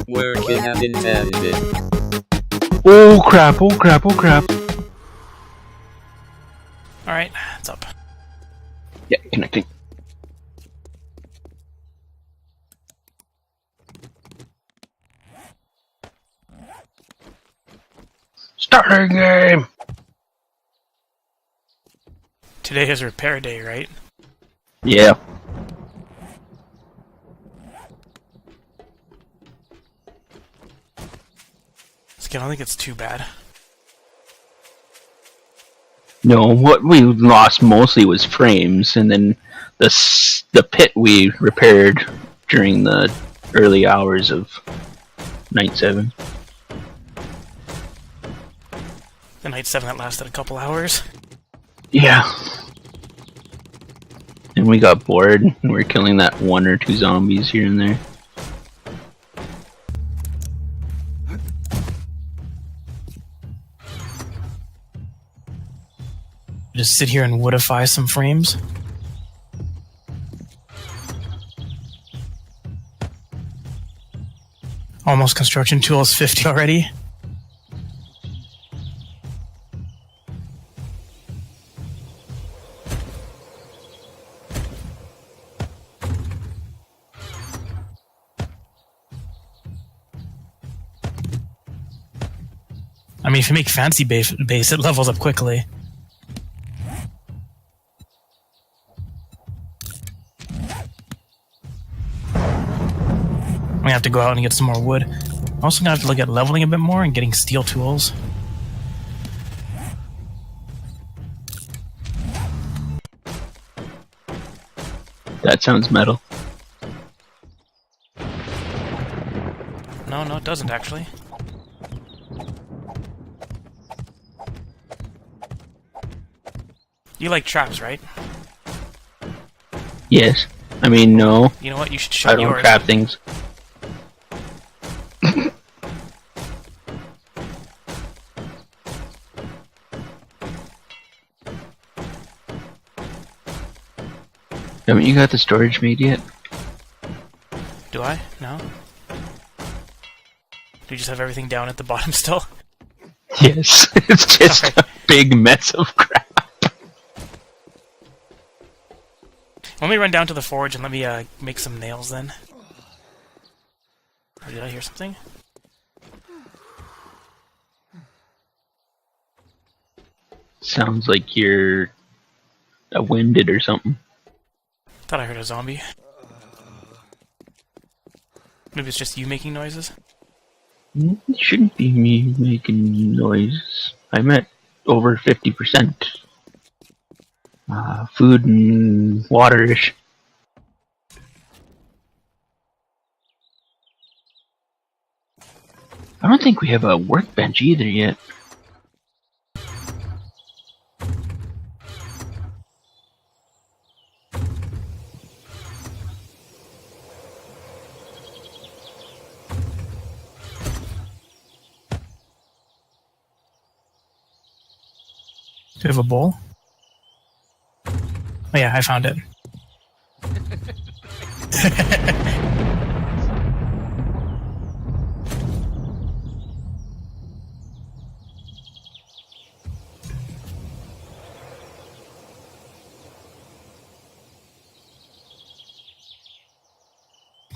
Working as intended. Oh crap, oh crap, oh crap. Alright, it's up. Yeah, connecting. Starting game! Today is repair day, right? Yeah. I don't think it's too bad. No, what we lost mostly was frames, and then the pit we repaired during the early hours of Night 7. The Night 7 that lasted a couple hours. Yeah. And we got bored, and we were killing that 1 or 2 zombies here and there. Just sit here and woodify some frames. Almost construction tools 50 already. I mean, if you make fancy base, it levels up quickly. I'm gonna have to go out and get some more wood. I'm also gonna have to look at leveling a bit more and getting steel tools. That sounds metal. No, it doesn't actually. You like traps, right? Yes. I mean, no. You know what? You should show I don't yours. trap things. Haven't you got the storage made yet? Do I? No? Do you just have everything down at the bottom still? Yes. It's just Okay. a big mess of crap. Let me run down to the forge and let me make some nails then. Oh, did I hear something? Sounds like you're winded or something. Thought I heard a zombie. Maybe it's just you making noises? It shouldn't be me making noise. I'm at over 50%. Food and water-ish. I don't think we have a workbench either yet. Do you have a bowl? Oh yeah, I found it.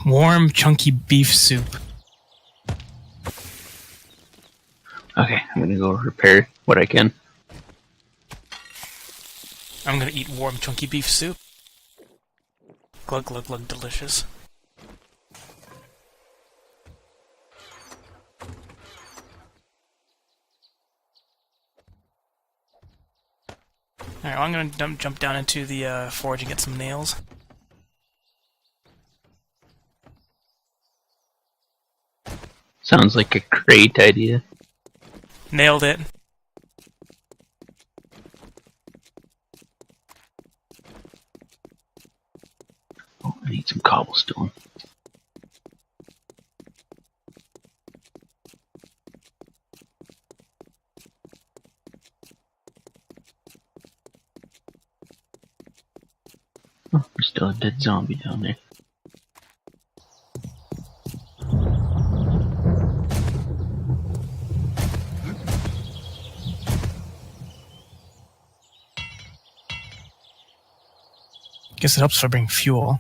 Warm, chunky beef soup. Okay, I'm gonna go repair what I can. I'm gonna eat warm, chunky beef soup. Glug, glug, glug, delicious. Alright, well, I'm gonna jump down into the forge and get some nails. Sounds like a great idea. Nailed it. Oh, I need some cobblestone. Oh, there's still a dead zombie down there. Guess it helps if I bring fuel.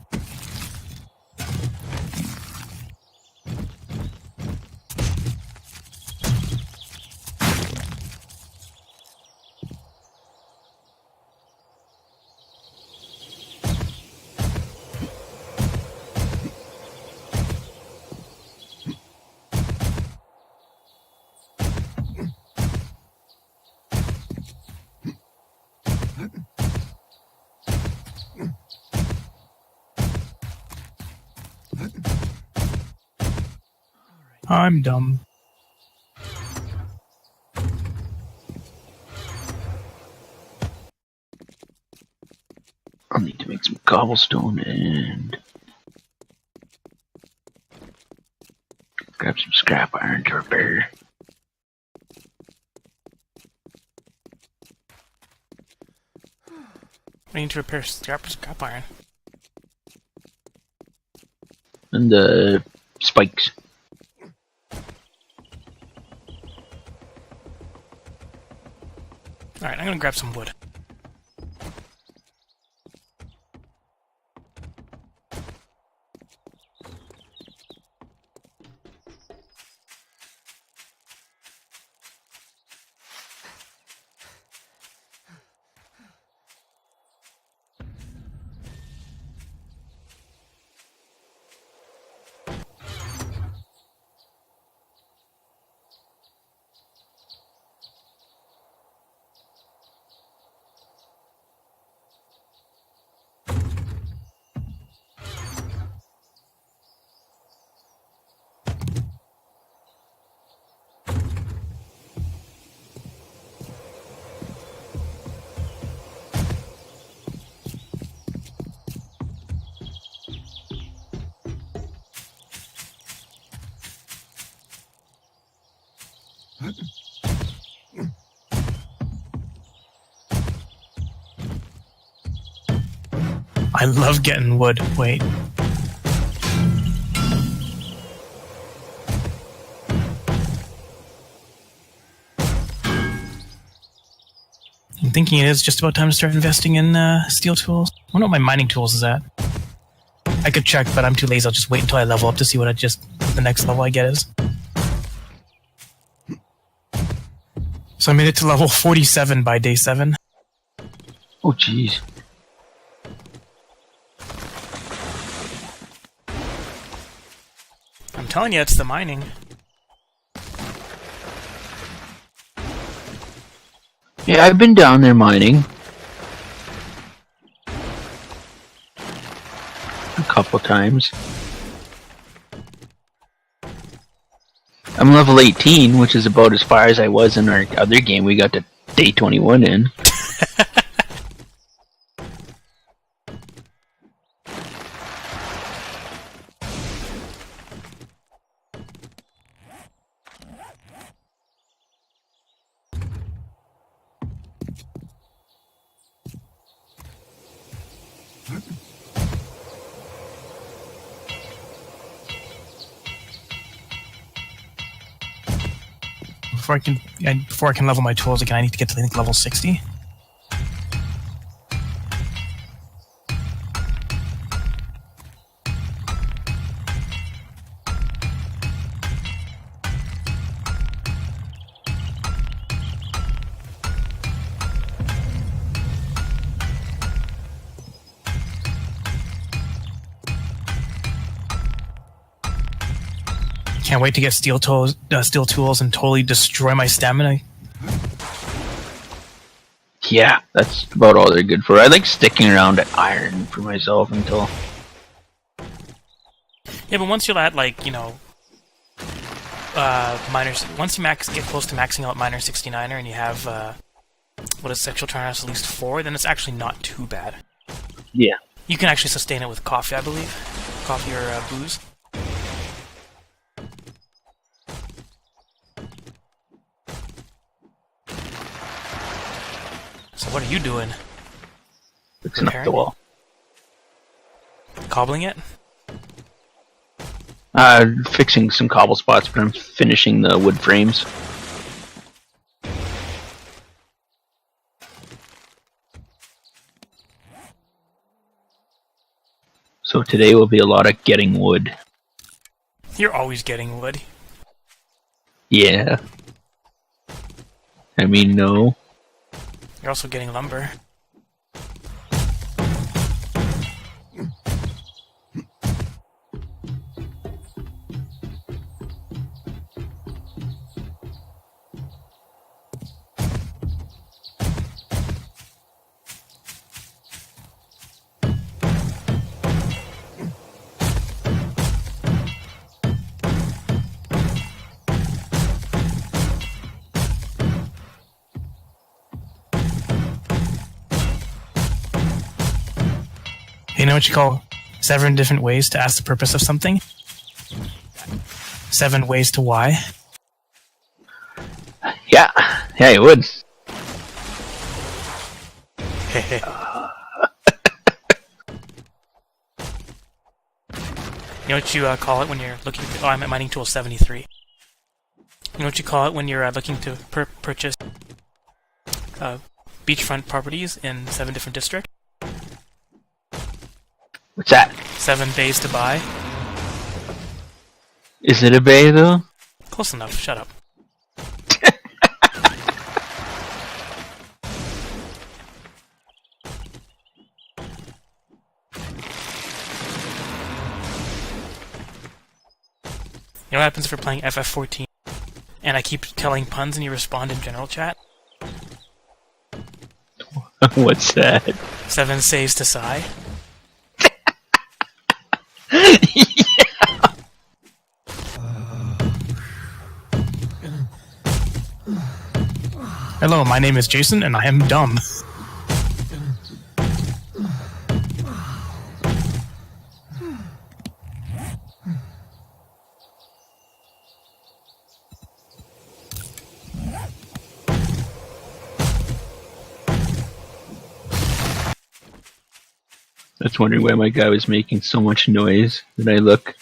I'm dumb. I'll need to make some cobblestone and grab some scrap iron to repair. I need to repair scrap iron. And the spikes. Alright, I'm gonna grab some wood. I love getting wood. Wait. I'm thinking it is just about time to start investing in steel tools. I wonder what my mining tools is at. I could check, but I'm too lazy. I'll just wait until I level up to see what the next level I get is. So I made it to level 47 by day 7. Oh, jeez. I'm telling you, it's the mining. Yeah, I've been down there mining. A couple times. I'm level 18, which is about as far as I was in our other game. We got to day 21 in. Before I can level my tools again, I need to get to, I think, level 60. Can't wait to get steel tools and totally destroy my stamina. Yeah, that's about all they're good for. I like sticking around at iron for myself until... Yeah, but once you're at, like, you know, once you get close to maxing out Miner 69er and you have, what is sexual tolerance at least 4, then it's actually not too bad. Yeah. You can actually sustain it with coffee, I believe. Coffee or booze. So what are you doing? Fixing up the wall. Cobbling it? Fixing some cobble spots, but I'm finishing the wood frames. So today will be a lot of getting wood. You're always getting wood. Yeah. I mean, no. You're also getting lumber. You know what you call 7 different ways to ask the purpose of something? 7 ways to why. Yeah, it would. You know what you call it when you're looking to... Oh, I'm at mining tool 73. You know what you call it when you're looking to purchase beachfront properties in 7 different districts? What's that? 7 bays to buy. Is it a bay, though? Close enough, shut up. You know what happens if we're playing FF14 and I keep telling puns and you respond in general chat? What's that? 7 saves to sigh. Hello, my name is Jason and I am dumb. I was wondering why my guy was making so much noise. Then I look,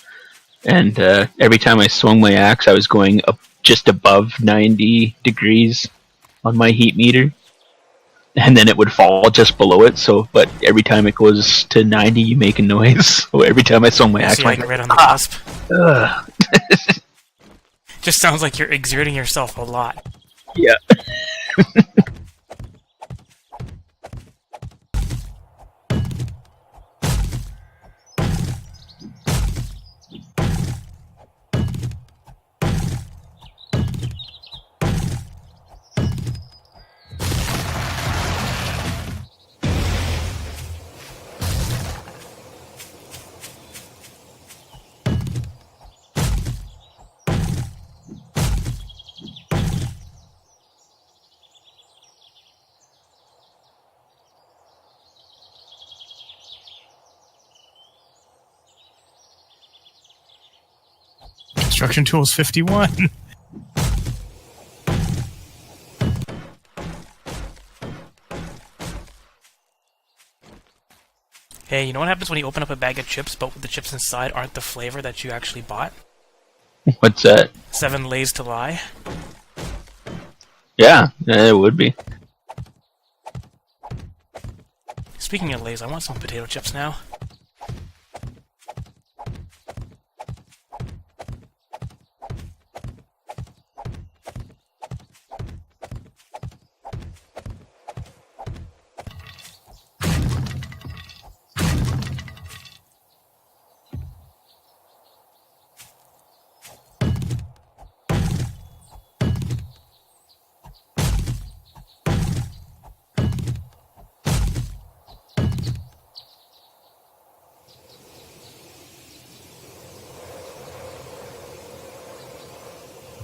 and every time I swung my axe, I was going up just above 90 degrees on my heat meter, and then it would fall just below it. So, but every time it goes to 90, you make a noise. So every time I swung my axe, So you're like right on the cusp. Just sounds like you're exerting yourself a lot. Yeah. Construction Tools 51. Hey, you know what happens when you open up a bag of chips, but the chips inside aren't the flavor that you actually bought? What's that? 7 lays to lie. Yeah, it would be. Speaking of lays, I want some potato chips now.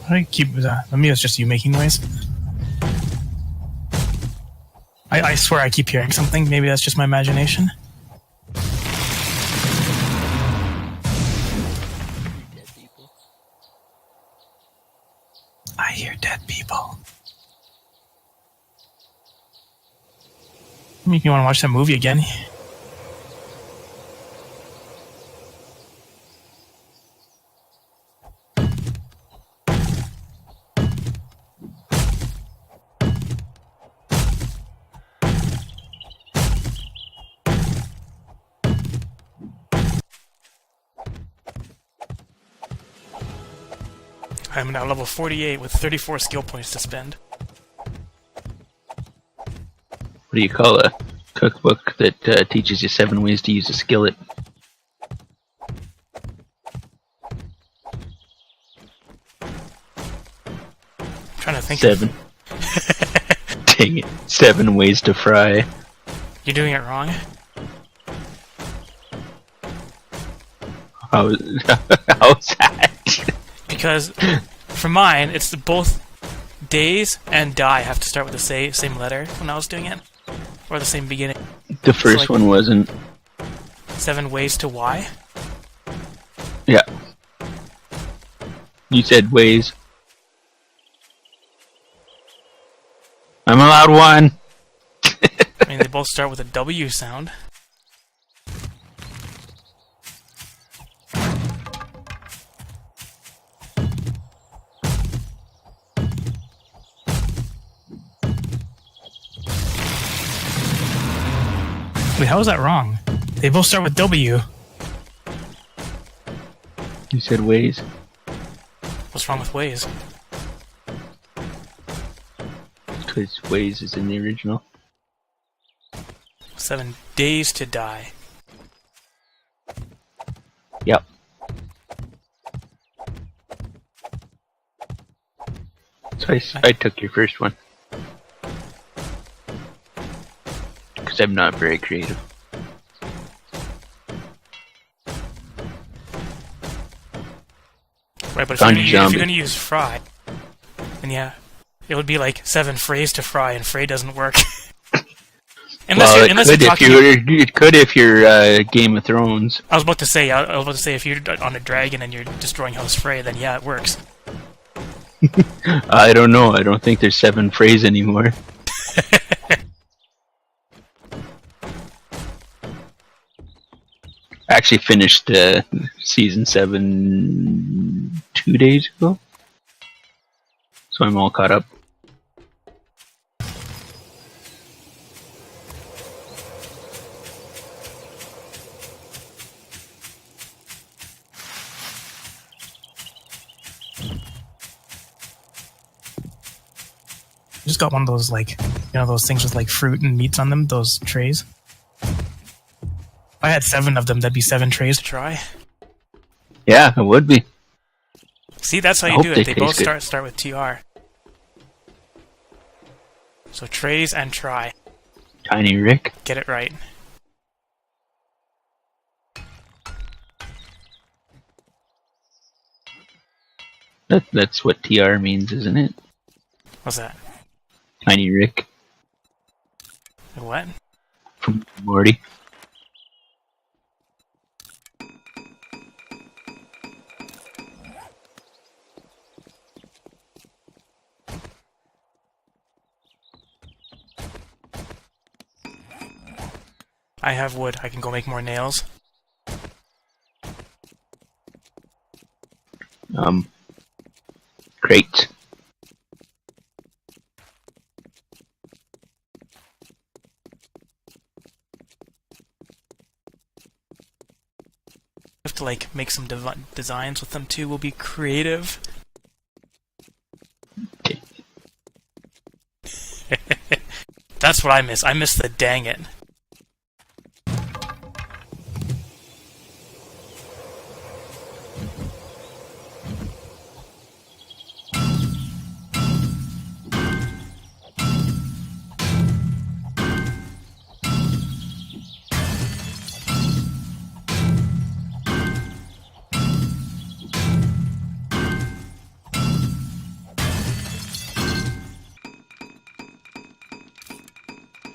I keep maybe it's just you making noise. I swear I keep hearing something. Maybe that's just my imagination. I hear dead people. Make me want to watch that movie again. I'm now level 48 with 34 skill points to spend. What do you call a cookbook that teaches you 7 ways to use a skillet? I'm trying to think. 7. Dang it. 7 ways to fry. You're doing it wrong. How's that? Because for mine, it's both days and die have to start with the same letter when I was doing it. Or the same beginning. The first one wasn't. 7 ways to why? Yeah. You said ways. I'm allowed one. I mean, they both start with a W sound. Wait, how is that wrong? They both start with W. You said ways. What's wrong with ways? Because ways is in the original. 7 days to die. Yep. So I took your first one. Because I'm not very creative. Right, but if Found you're zombie. going to use fry, then yeah, it would be like 7 frays to fry, and fray doesn't work. unless it could if you're Game of Thrones. I was about to say if you're on a dragon and you're destroying House Frey, then yeah, it works. I don't know. I don't think there's 7 frays anymore. I actually finished season 7 2 days ago, so I'm all caught up. I just got one of those, like, those things with like fruit and meats on them, those trays. If I had 7 of them, that'd be 7 trays to try. Yeah, it would be. See, that's how I you hope do they it. They taste both good. start with TR. So trays and try. Tiny Rick. Get it right. That's what TR means, isn't it? What's that? Tiny Rick What? from Morty. I have wood. I can go make more nails. Great. Have to like make some designs with them too. We'll be creative. Okay. That's what I miss. I miss the dang it.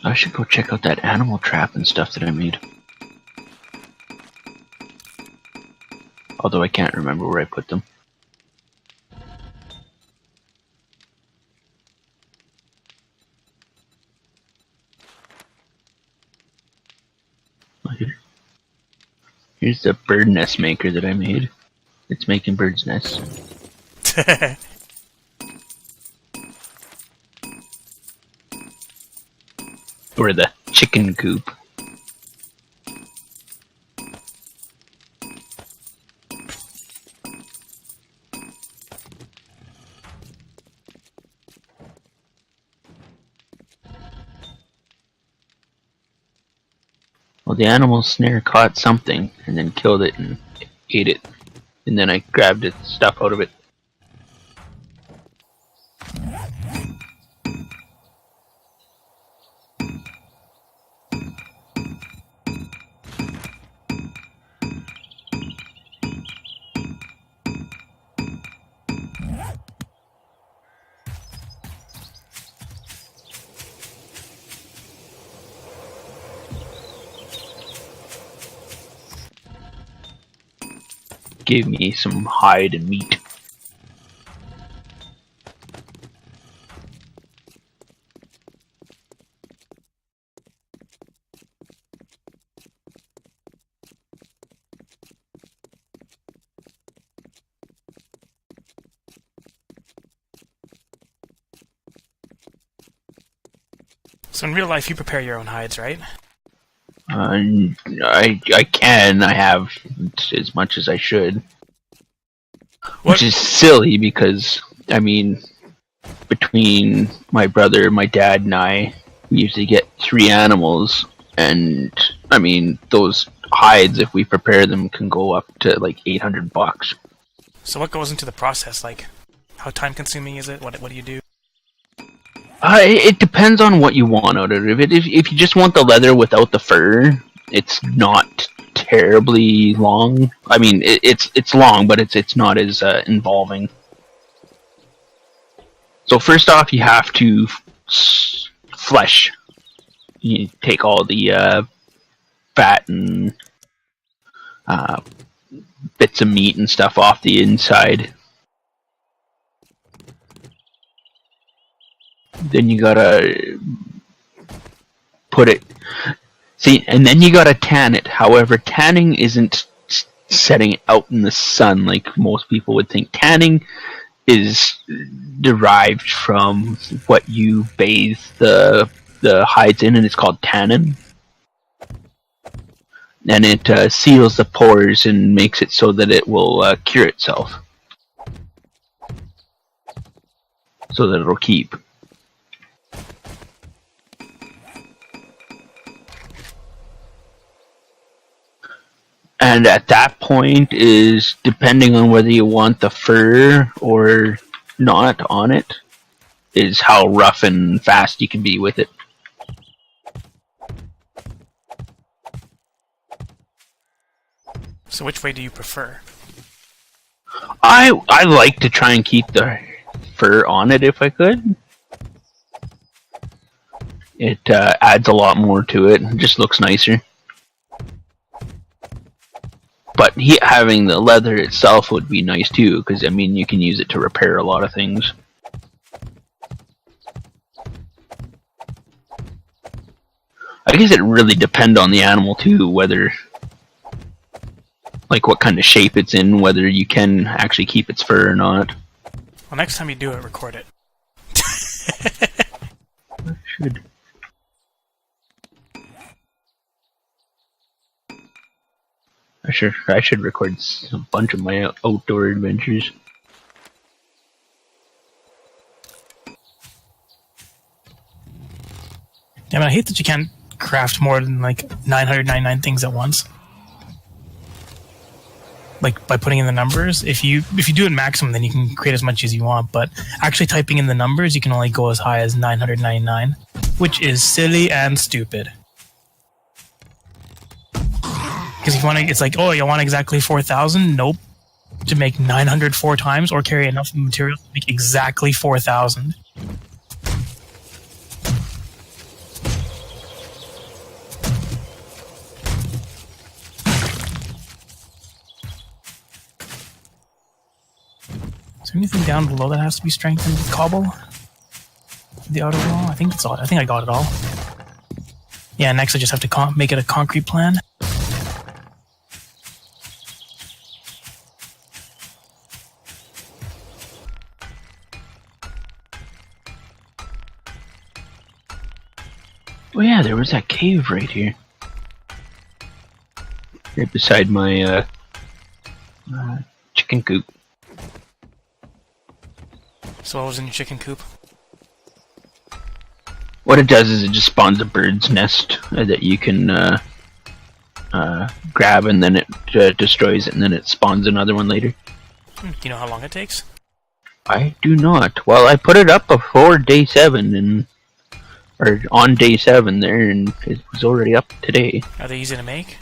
I should go check out that animal trap and stuff that I made. Although I can't remember where I put them. Oh, here. Here's the bird nest maker that I made. It's making birds' nests. Or the chicken coop. Well, the animal snare caught something and then killed it and ate it. And then I grabbed its stuff out of it. Gave me some hide and meat. So in real life, you prepare your own hides, right? I can. I have as much as I should. What? Which is silly because, I mean, between my brother, my dad, and I, we usually get 3 animals. And, I mean, those hides, if we prepare them, can go up to like $800. So what goes into the process? Like, how time consuming is it? What do you do? It depends on what you want out of it. If you just want the leather without the fur, it's not terribly long. I mean, it's long, but it's not as involving. So first off, you have to flesh. You take all the fat and bits of meat and stuff off the inside. Then you gotta put it. See, and then you gotta tan it. However, tanning isn't setting it out in the sun like most people would think. Tanning is derived from what you bathe the hides in, and it's called tannin. And it seals the pores and makes it so that it will cure itself. So that it'll keep. And at that point is depending on whether you want the fur or not on it, is how rough and fast you can be with it. So which way do you prefer? I like to try and keep the fur on it if I could. It adds a lot more to it. It just looks nicer. But having the leather itself would be nice too, because I mean you can use it to repair a lot of things. I guess it really depends on the animal too, whether, like what kind of shape it's in, whether you can actually keep its fur or not. Well, next time you do it, record it. I should. I should record a bunch of my outdoor adventures. Yeah, I hate that you can't craft more than like 999 things at once. Like by putting in the numbers, if you do it maximum, then you can create as much as you want. But actually typing in the numbers, you can only go as high as 999, which is silly and stupid. Because if you want to, it's like, oh, you want exactly 4,000? Nope. To make 904 times or carry enough material to make exactly 4,000. Is there anything down below that has to be strengthened with cobble? The outer wall? I think that's all. I think I got it all. Yeah, next I just have to make it a concrete plan. Oh yeah, there was that cave right here. Right beside my chicken coop. So what was in your chicken coop? What it does is it just spawns a bird's nest that you can grab, and then it destroys it, and then it spawns another one later. Do you know how long it takes? I do not. Well, I put it up before day 7, or on day 7 there, and it was already up today. Are they easy to make?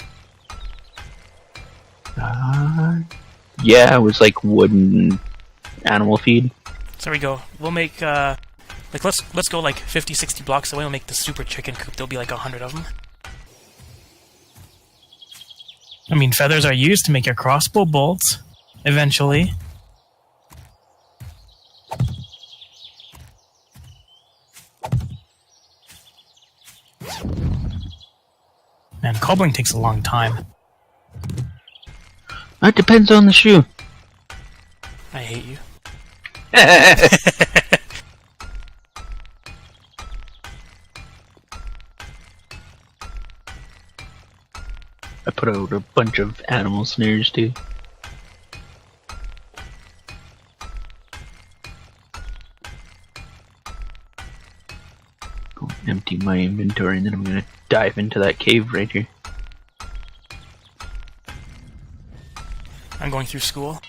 Yeah, it was like wooden animal feed. So there we go. We'll make, like, let's go like 50, 60 blocks away. We'll make the super chicken coop. There'll be like 100 of them. I mean, feathers are used to make your crossbow bolts, eventually. Man, cobbling takes a long time. It depends on the shoe. I hate you. I put out a bunch of animal snares too. Go empty my inventory, and then I'm gonna dive into that cave right here. I'm going through school.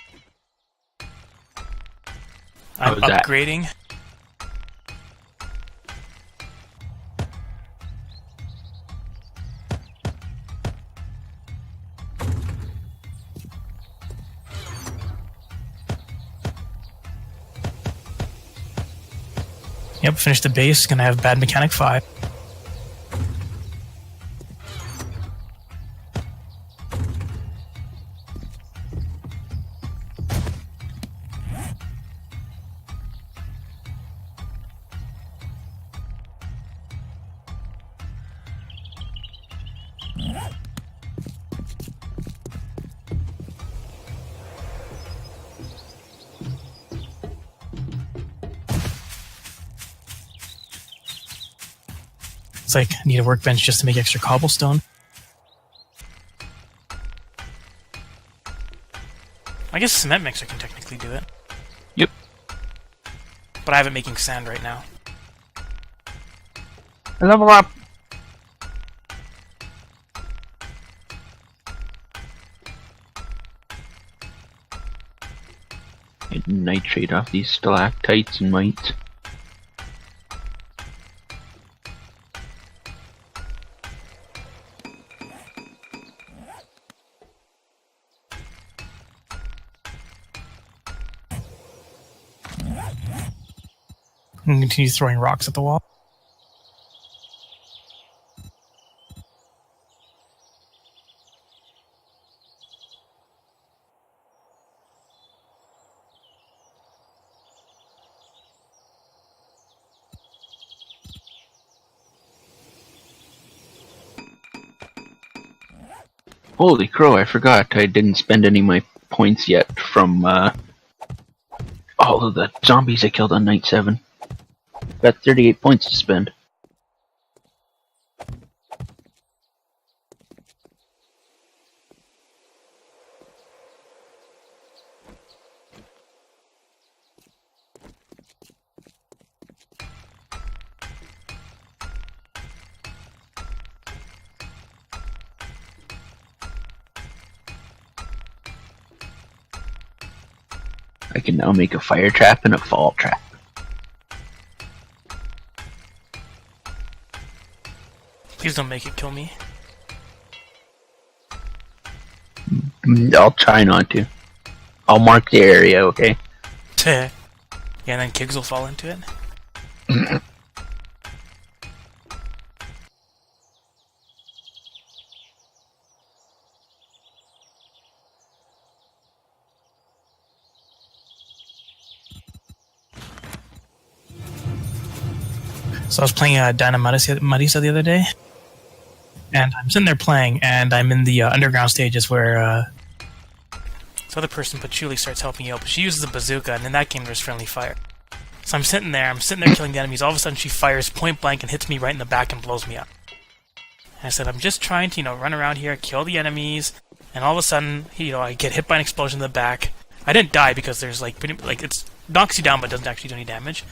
How's I'm that? upgrading. Yep, finish the base. Gonna have Bad Mechanic 5. It's like, I need a workbench just to make extra cobblestone. I guess a cement mixer can technically do it. Yep. But I have it making sand right now. Level up! Get nitrate off these stalactites and mites. And continue throwing rocks at the wall. Holy crow, I forgot. I didn't spend any of my points yet from all of the zombies I killed on night 7. Got 38 points to spend. I can now make a fire trap and a fall trap. Please don't make it kill me. I'll try not to. I'll mark the area, okay? Yeah, and then Kiggs will fall into it. So I was playing Dynamudisa the other day, and I'm sitting there playing, and I'm in the underground stages where this other person, Patchouli, starts helping you out, but she uses a bazooka, and in that game there's friendly fire. So I'm sitting there killing the enemies, all of a sudden she fires point blank and hits me right in the back and blows me up. And I said, I'm just trying to, run around here, kill the enemies, and all of a sudden, I get hit by an explosion in the back. I didn't die because there's it knocks you down but doesn't actually do any damage.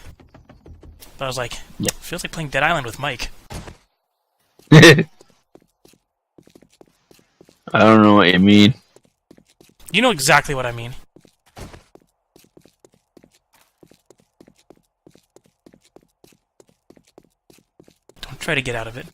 But I was like, yeah. Feels like playing Dead Island with Mike. I don't know what you mean. You know exactly what I mean. Don't try to get out of it.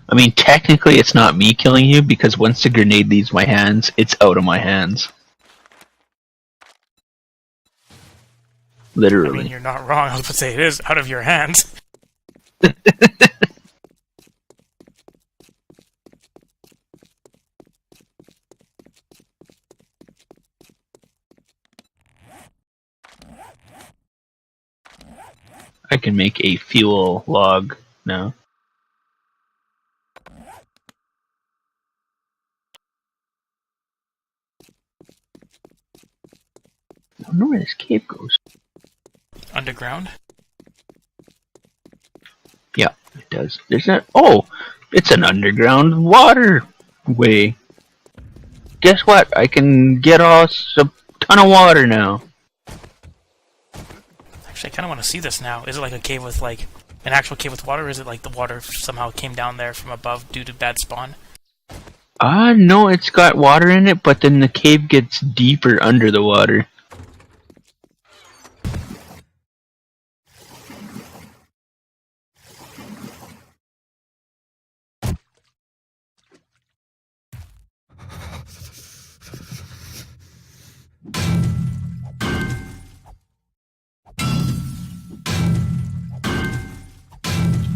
I mean, technically it's not me killing you, because once the grenade leaves my hands, it's out of my hands. I Literally. mean, you're not wrong. I was about to say it is out of your hands. I can make a fuel log now. I don't know where this cave goes. Underground? Yeah, it does. There's that. Oh, it's an underground waterway. Guess what? I can get us a ton of water now. Actually, I kind of want to see this now. Is it like a cave with, like, an actual cave with water, or is it like the water somehow came down there from above due to bad spawn? No, it's got water in it, but then the cave gets deeper under the water.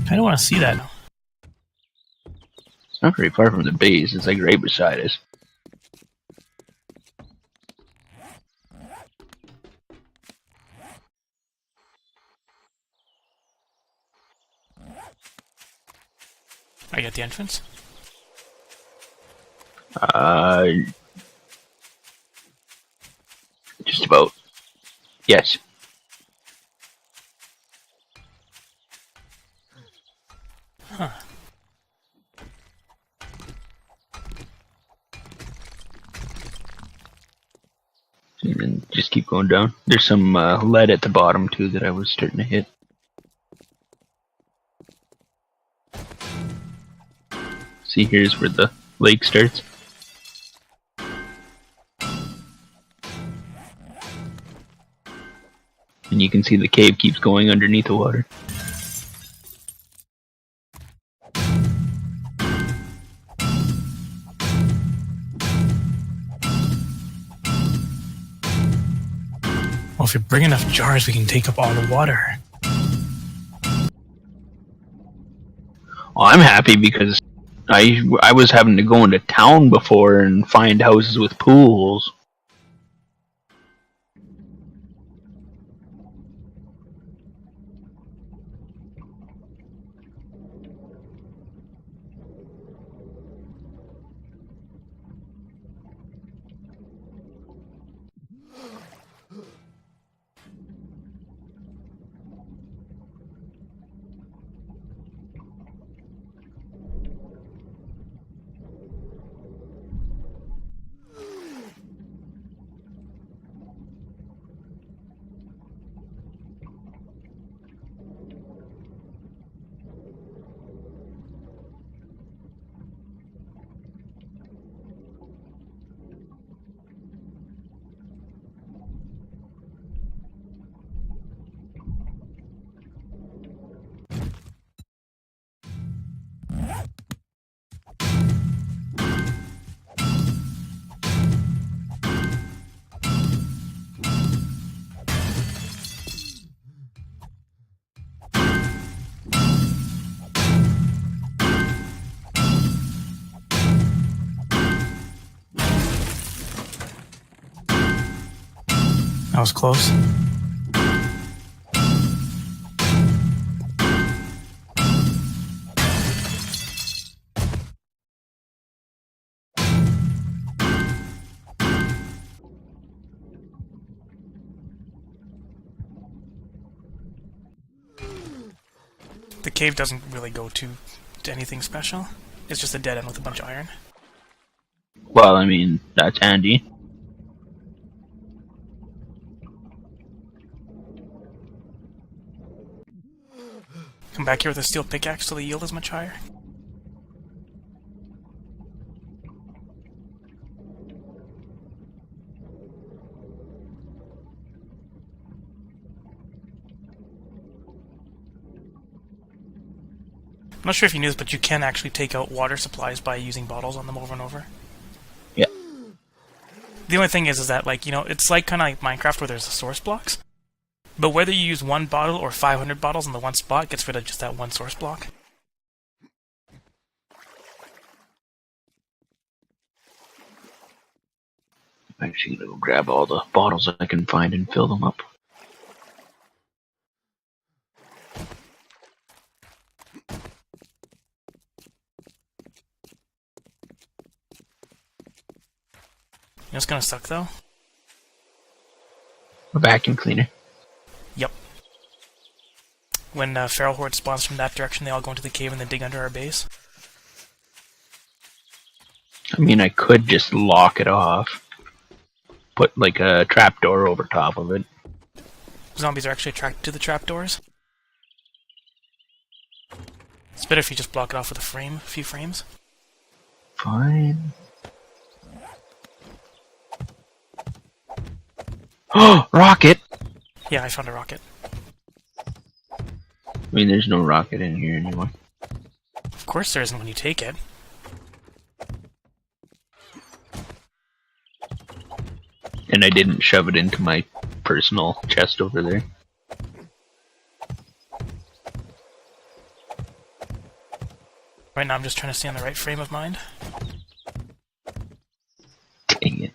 I don't want to see that. It's not very far from the base. It's like right beside us. I got the entrance. Just about. Yes. Huh. And then just keep going down. There's some lead at the bottom too that I was starting to hit. See, here's where the lake starts. And you can see the cave keeps going underneath the water. Well, if you bring enough jars, we can take up all the water. Well, I'm happy because I was having to go into town before and find houses with pools. That was close. cave doesn't really go to anything special. It's just a dead end with a bunch of iron. Well, I mean, that's handy. Come back here with a steel pickaxe so the yield is much higher. I'm not sure if you knew this, but you can actually take out water supplies by using bottles on them over and over. Yeah. The only thing is that, like, you know, it's like kind of like Minecraft where there's the source blocks. But whether you use one bottle or 500 bottles in the one spot gets rid of just that one source block. I'm actually gonna go grab all the bottles I can find and fill them up. You know what's gonna suck though? A vacuum cleaner. Yep. When feral horde spawns from that direction, they all go into the cave and then dig under our base. I mean, I could just lock it off. Put like a trapdoor over top of it. Zombies are actually attracted to the trapdoors. It's better if you just block it off with a few frames. Fine. Oh, rocket! Yeah, I found a rocket. I mean, there's no rocket in here anymore. Of course there isn't when you take it. And I didn't shove it into my personal chest over there. Right now I'm just trying to stay on the right frame of mind. Dang it.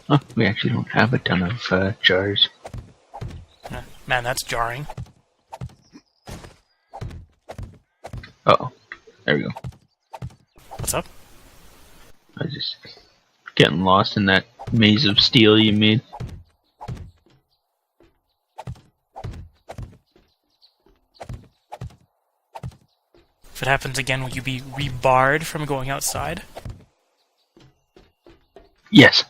Oh, we actually don't have a ton of jars. Man, that's jarring. Uh-oh. There we go. What's up? I was just getting lost in that maze of steel you made. If it happens again, will you be rebarred from going outside? Yes.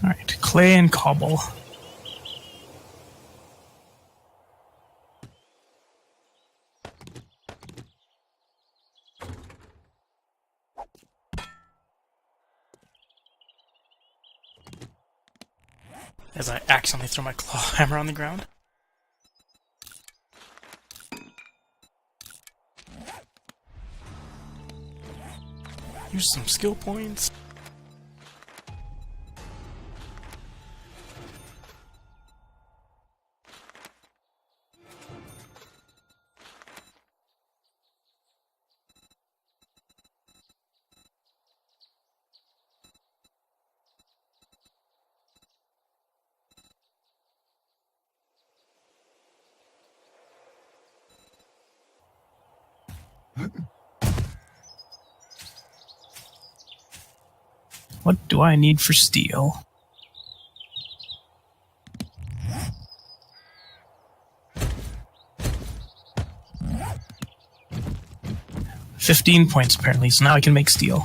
Alright, clay and cobble. As I accidentally throw my claw hammer on the ground. Here's some skill points. What do I need for steel? $15 apparently, so now I can make steel.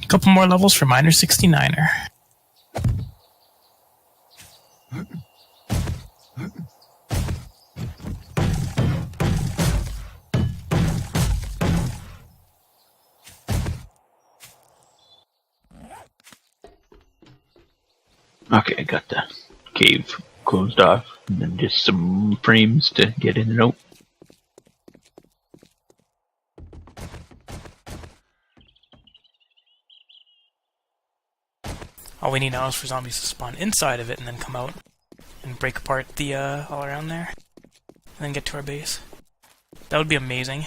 A couple more levels for Miner 69er. Okay, I got the cave closed off, and then just some frames to get in and out. All we need now is for zombies to spawn inside of it and then come out and break apart the all around there, and then get to our base. That would be amazing.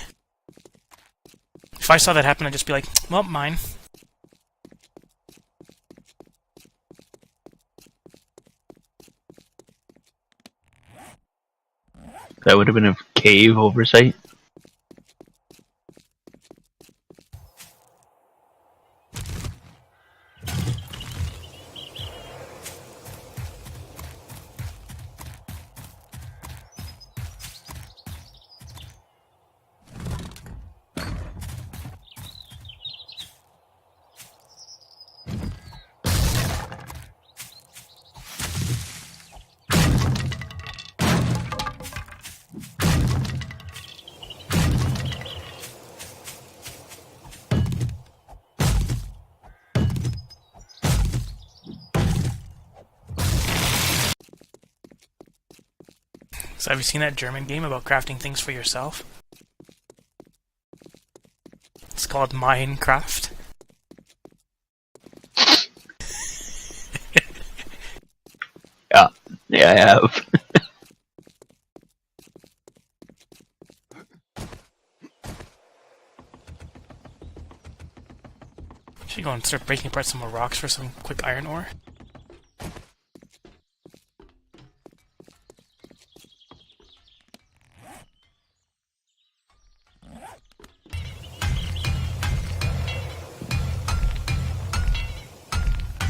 If I saw that happen, I'd just be like, well, mine. That would have been a cave oversight. So have you seen that German game about crafting things for yourself? It's called Minecraft. Yeah, I have. Should go and start breaking apart some more rocks for some quick iron ore.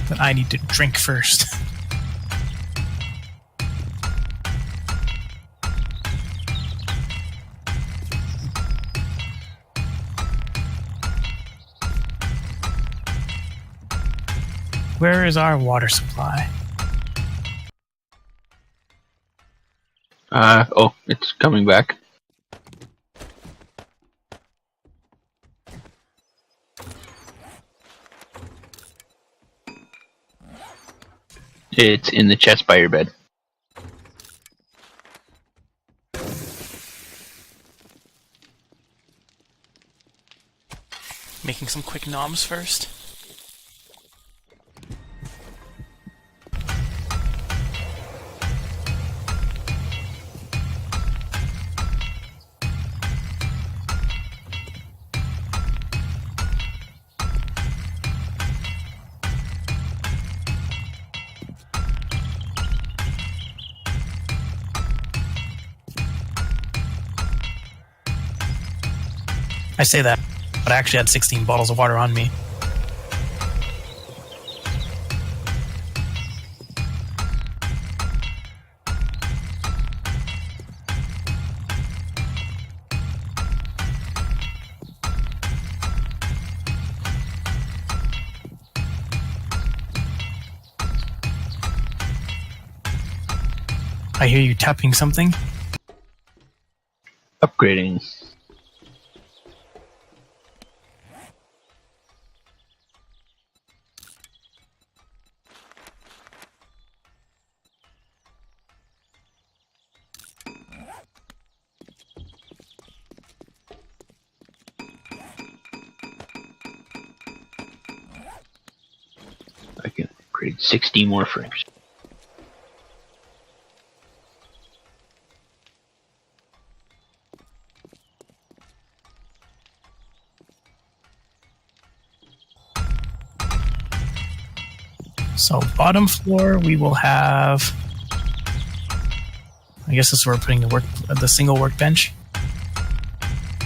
But I need to drink first. Where is our water supply? Oh, it's coming back. It's in the chest by your bed. Making some quick noms first. I say that, but I actually had 16 bottles of water on me. I hear you tapping something. Upgrading. I can upgrade 60 more frames. So bottom floor, we will have. I guess this is where we're putting the single workbench,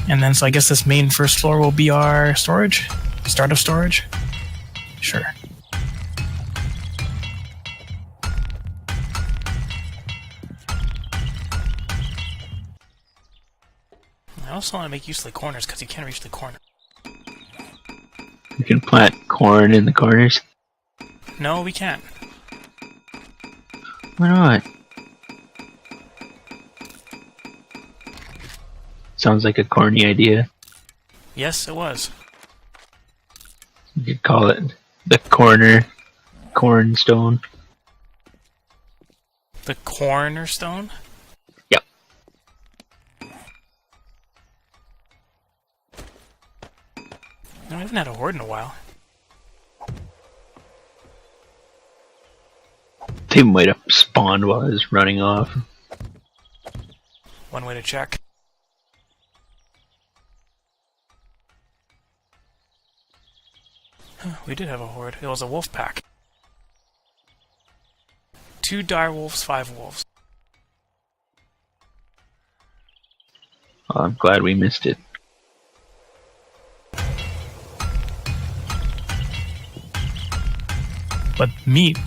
and then so I guess this main first floor will be our storage, start of storage. Sure. I also want to make use of the corners because you can't reach the corner. You can plant corn in the corners. No, we can't. Why not? Sounds like a corny idea. Yes, it was. You could call it the cornstone. The cornerstone? Yep. No, I haven't had a horde in a while. They might have spawned while I was running off. One way to check. Huh, we did have a horde. It was a wolf pack. 2 dire wolves, 5 wolves. Well, I'm glad we missed it. But meat.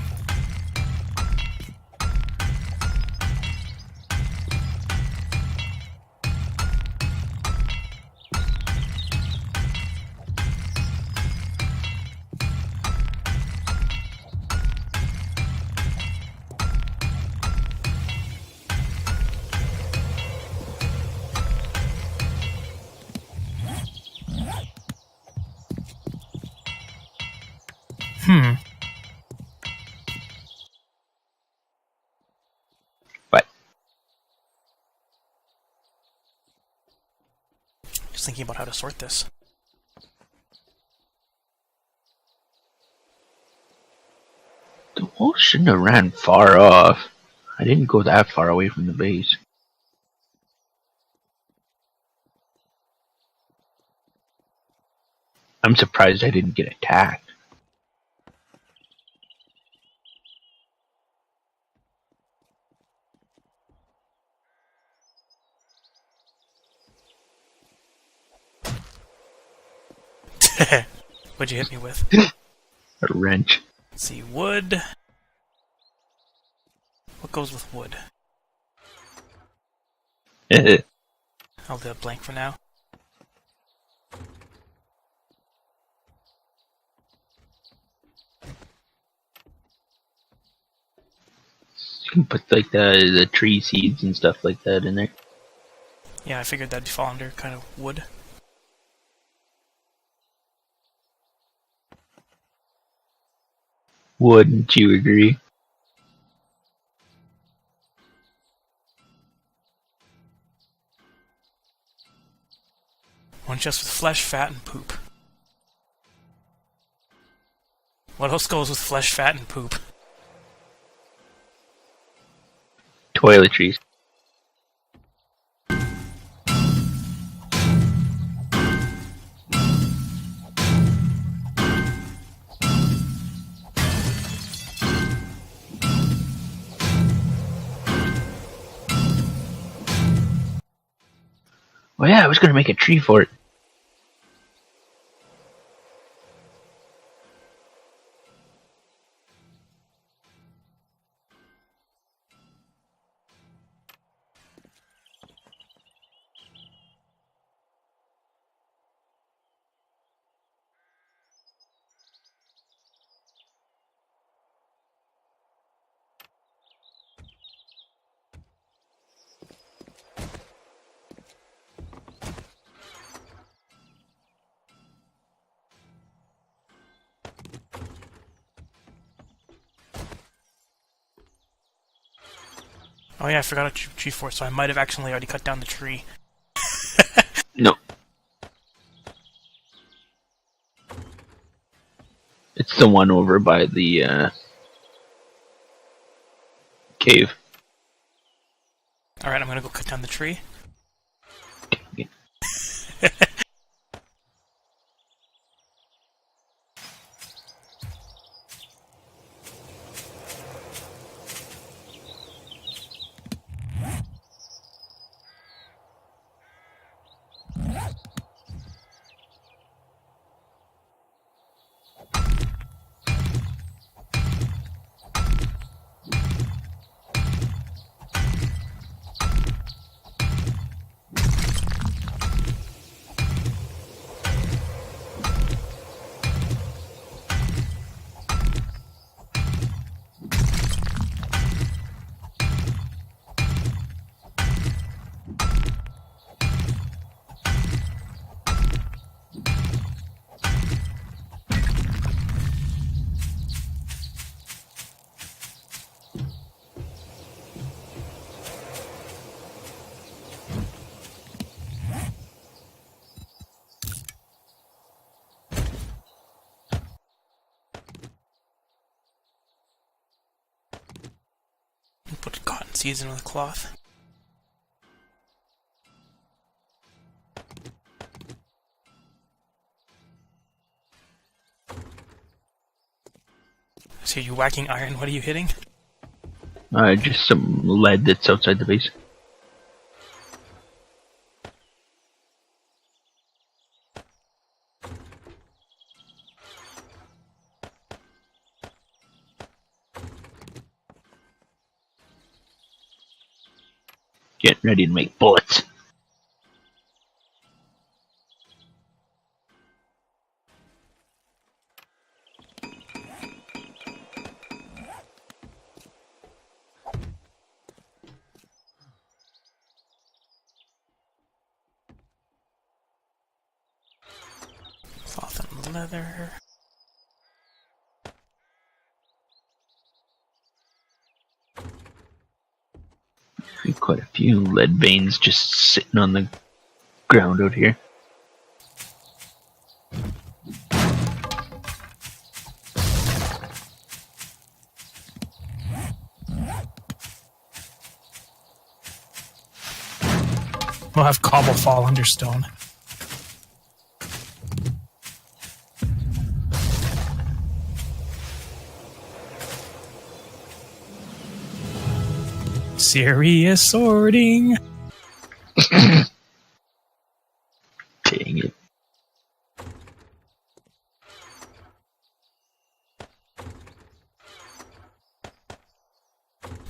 But Just thinking about how to sort this. the wolf shouldn't have ran far off. I didn't go that far away from the base. I'm surprised I didn't get attacked. What'd you hit me with? A wrench. Let's see, wood. What goes with wood? I'll do a blank for now. You can put like the tree seeds and stuff like that in there. Yeah, I figured that'd fall under kind of wood. Wouldn't you agree? One chest with flesh, fat, and poop. What else goes with flesh, fat, and poop? Toiletries. Oh yeah, I was gonna make a tree fort. Oh yeah, I forgot a tree fort, so I might have accidentally already cut down the tree. No. It's the one over by the cave. Alright, I'm gonna go cut down the tree. Season with cloth. So you're whacking iron, what are you hitting? Just some lead that's outside the base. Getting ready to make bullets. Cloth and leather. Quite a few lead veins just sitting on the ground out here. We'll have cobble fall under stone. Serious sorting. Dang it.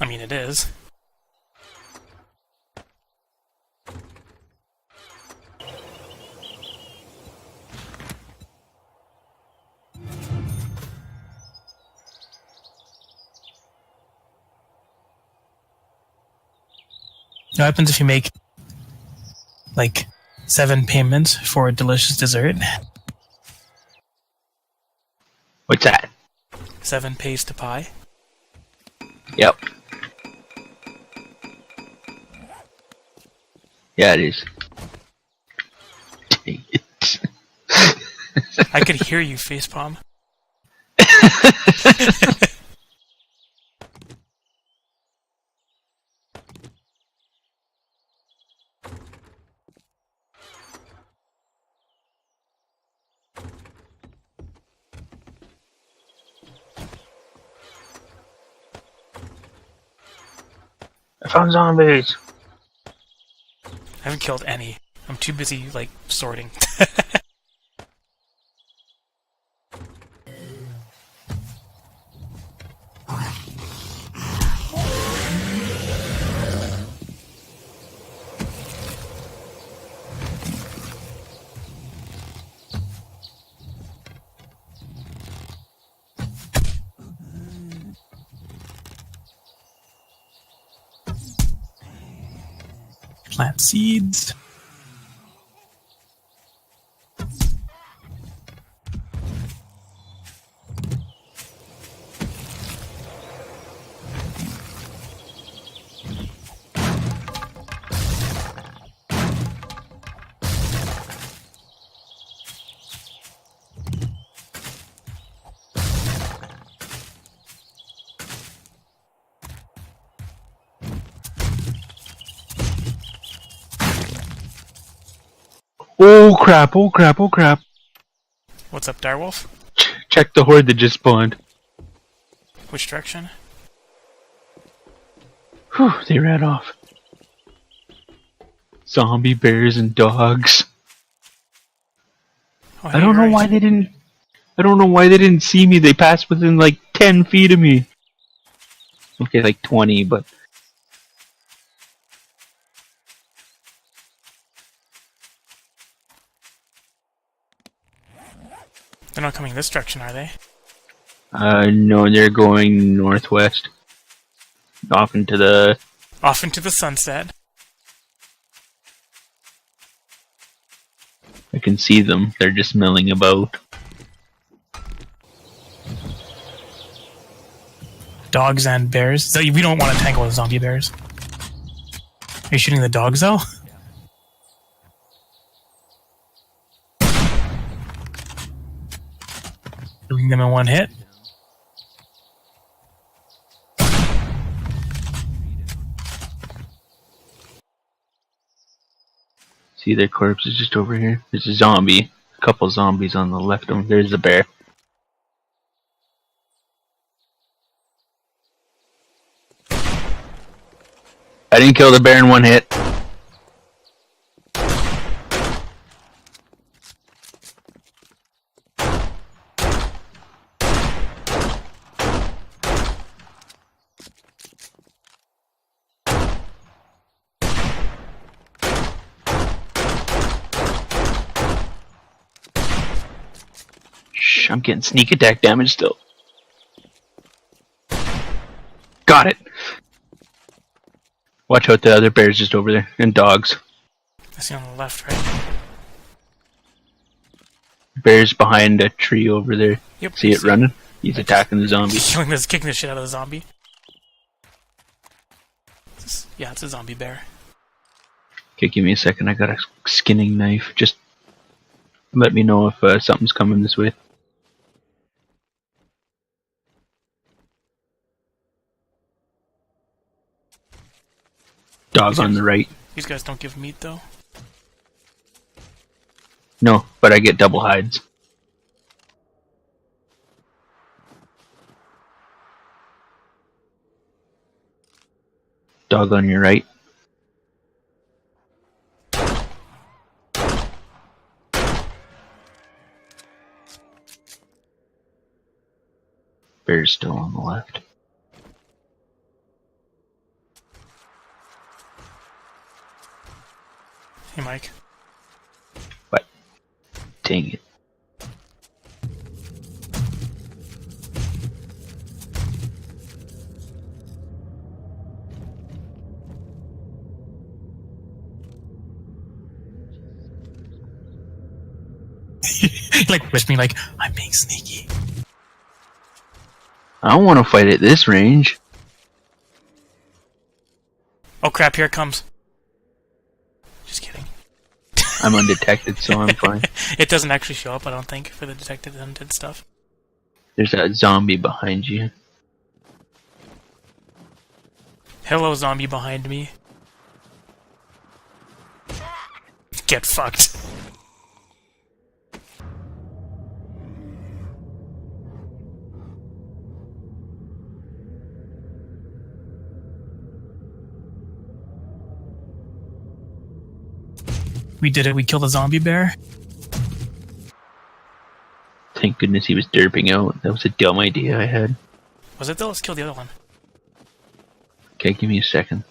I mean, it is. What happens if you make, like, 7 payments for a delicious dessert? What's that? 7 pays to pie? Yep. Yeah, it is. Dang it. I could hear you facepalm. I found zombies. I haven't killed any. I'm too busy, like, sorting. Plant seeds. Oh crap, oh crap, oh crap. What's up, Direwolf? Check the horde that just spawned. Which direction? Whew, they ran off. Zombie bears and dogs. Oh, I don't know right. why they didn't. I don't know why they didn't see me. They passed within like 10 feet of me. Okay, like 20, but. They're not coming this direction, are they? No, they're going northwest. Off into the. Off into the sunset. I can see them. They're just milling about. Dogs and bears. So we don't want to tangle with zombie bears. Are you shooting the dogs, though? Doing them in one hit? See their corpses just over here? There's a zombie. A couple zombies on the left of them. There's the bear. I didn't kill the bear in one hit. Shh, I'm getting sneak attack damage still. Got it. Watch out, the other bear's just over there. And dogs. I see on the left, right? Bear's behind a tree over there. Yep. See it running? He's attacking the zombie. Killing this, kicking the shit out of the zombie. Yeah, it's a zombie bear. Okay, give me a second. I got a skinning knife. Just let me know if something's coming this way. Dog on the right. These guys don't give meat, though. No, but I get double hides. Dog on your right. Bear's still on the left. Hey, Mike. What? Dang it. Like, wish me, like, I'm being sneaky. I don't want to fight at this range. Oh crap, here it comes. Just kidding. I'm undetected, so I'm fine. It doesn't actually show up, I don't think, for the detected undead stuff. There's that zombie behind you. Hello, zombie behind me. Get fucked. We did it. We killed a zombie bear. Thank goodness he was derping out. That was a dumb idea I had. Was it though? Let's kill the other one. Okay, give me a second.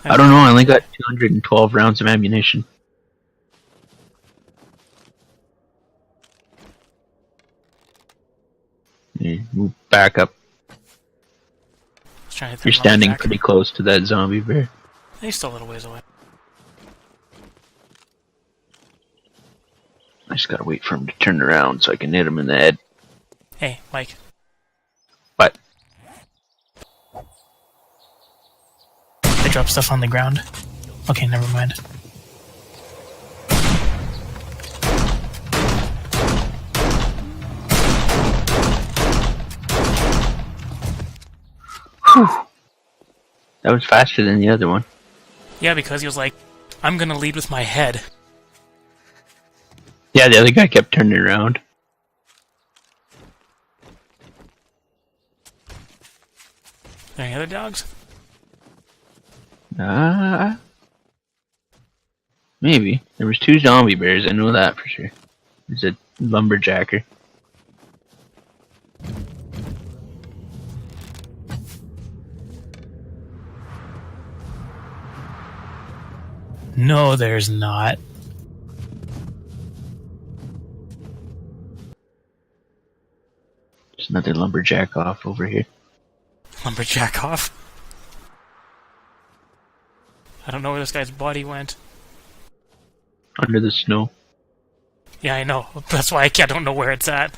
I don't know, I only got 212 rounds of ammunition. Yeah, move back up. Trying to hit that You're standing lumberjack. pretty close to that zombie bear. He's still a little ways away. I just gotta wait for him to turn around so I can hit him in the head. Hey, Mike. What? They dropped stuff on the ground. Okay, never mind. Whew. That was faster than the other one. Yeah, because he was like, I'm gonna lead with my head. Yeah, the other guy kept turning around. Any other dogs? Maybe. There was 2 zombie bears, I know that for sure. There's a lumberjacker. No, there's not. There's another lumberjack off over here. Lumberjack off. I don't know where this guy's body went. Under the snow. Yeah, I know. That's why I don't know where it's at.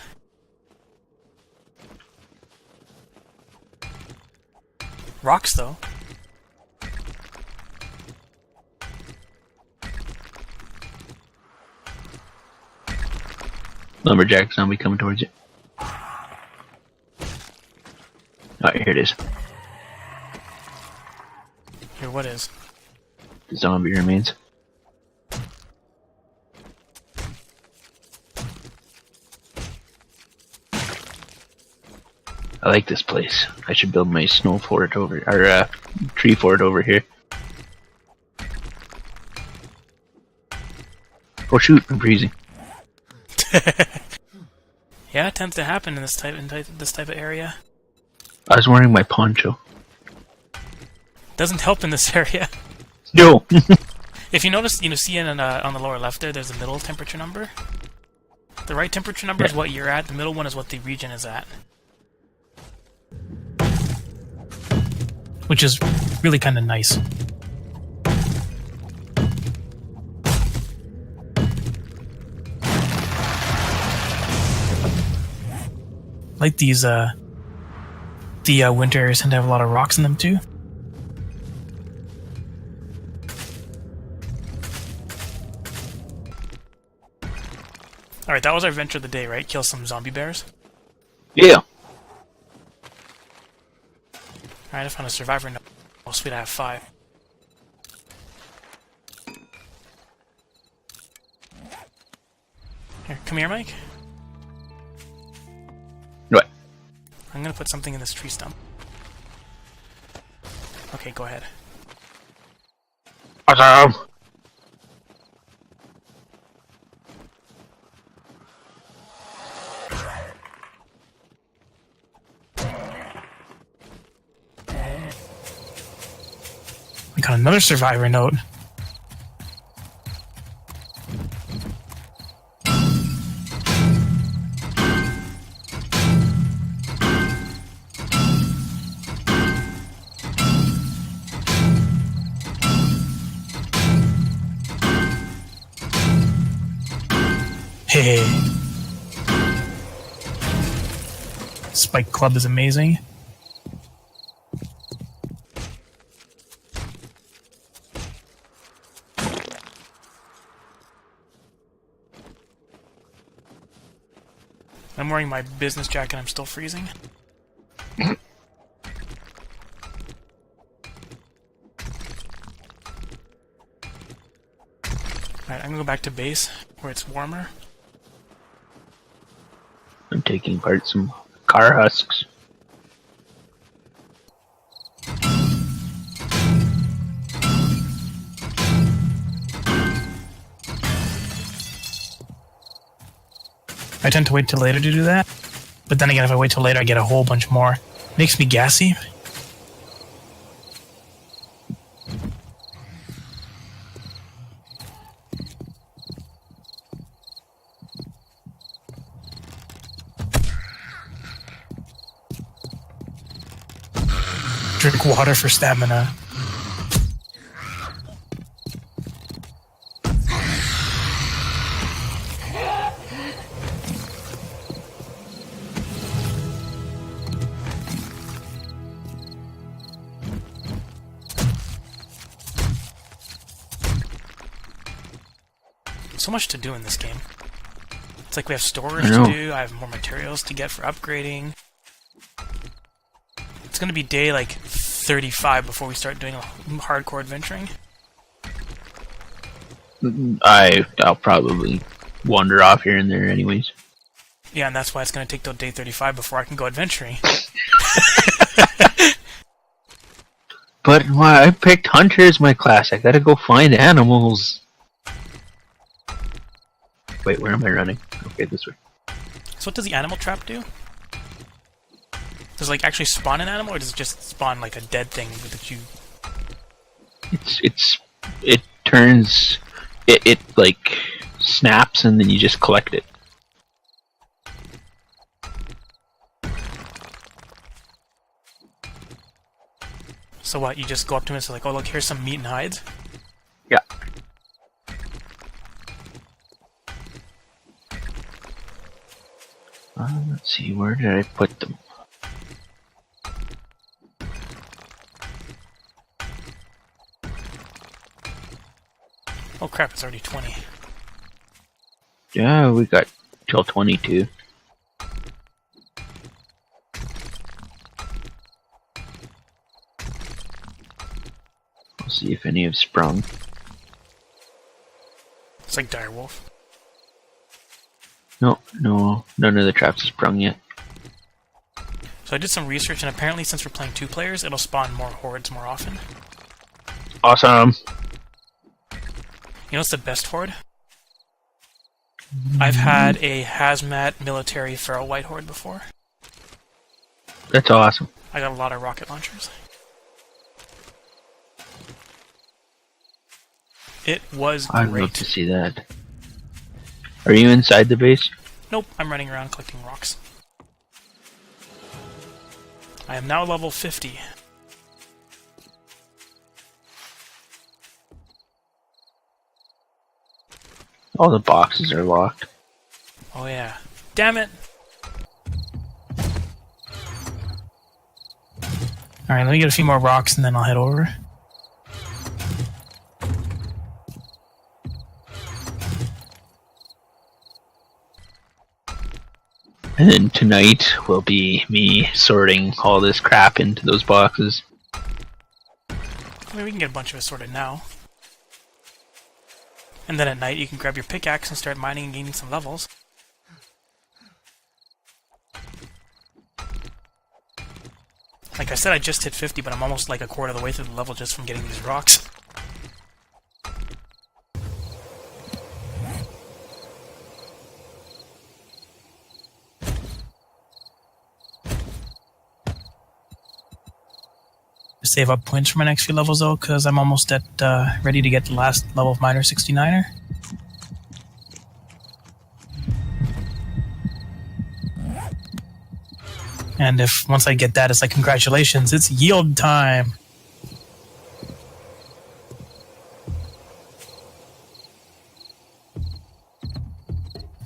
Rocks, though. Lumberjack zombie coming towards you. Alright, here it is. Here, what is? the zombie remains. I like this place. I should build my snow fort over, or tree fort over here. Oh shoot! I'm freezing. Yeah, it tends to happen in this type of area. I was wearing my poncho. Doesn't help in this area. No. If you notice, see on the lower left there's a middle temperature number. The right temperature number is what you're at. The middle one is what the region is at. Which is really kind of nice. Like these, the winter areas tend to have a lot of rocks in them too. Alright, that was our adventure of the day, right? Kill some zombie bears? Yeah. Alright, I found a survivor note. Oh, sweet, I have 5. Here, come here, Mike. What? I'm gonna put something in this tree stump. Okay, go ahead. Awesome! I got another survivor note. Hey. Spike Club is amazing. I'm wearing my business jacket, I'm still freezing. Alright, I'm gonna go back to base, where it's warmer. I'm taking apart some car husks. I tend to wait till later to do that, but then again, if I wait till later, I get a whole bunch more. Makes me gassy. Drink water for stamina. So much to do in this game. It's like we have storage to do, I have more materials to get for upgrading. It's gonna be day like 35 before we start doing hardcore adventuring. I'll probably wander off here and there anyways. Yeah, and that's why it's gonna take till day 35 before I can go adventuring. But why I picked Hunter as my class. I gotta go find animals. Wait, where am I running? Okay, this way. So what does the animal trap do? Does it like actually spawn an animal, or does it just spawn like a dead thing that you... It turns... It like snaps and then you just collect it. So what, you just go up to him and say like, oh look, here's some meat and hides? Yeah. Let's see, where did I put them? Oh crap, it's already 20. Yeah, we got till 22. Let's see, see if any have sprung. It's like direwolf. No, none of the traps have sprung yet. So I did some research, and apparently since we're playing 2 players, it'll spawn more hordes more often. Awesome! You know what's the best horde? I've had a hazmat military feral white horde before. That's awesome. I got a lot of rocket launchers. It was great. I'd love to see that. Are you inside the base? Nope, I'm running around collecting rocks. I am now level 50. All the boxes are locked. Oh yeah. Damn it! Alright, let me get a few more rocks and then I'll head over. And then tonight will be me sorting all this crap into those boxes. I mean, we can get a bunch of it sorted now. And then at night you can grab your pickaxe and start mining and gaining some levels. Like I said, I just hit 50, but I'm almost like a quarter of the way through the level just from getting these rocks. Save up points for my next few levels though, because I'm almost at ready to get the last level of Miner 69er. And if once I get that, it's like congratulations, it's yield time.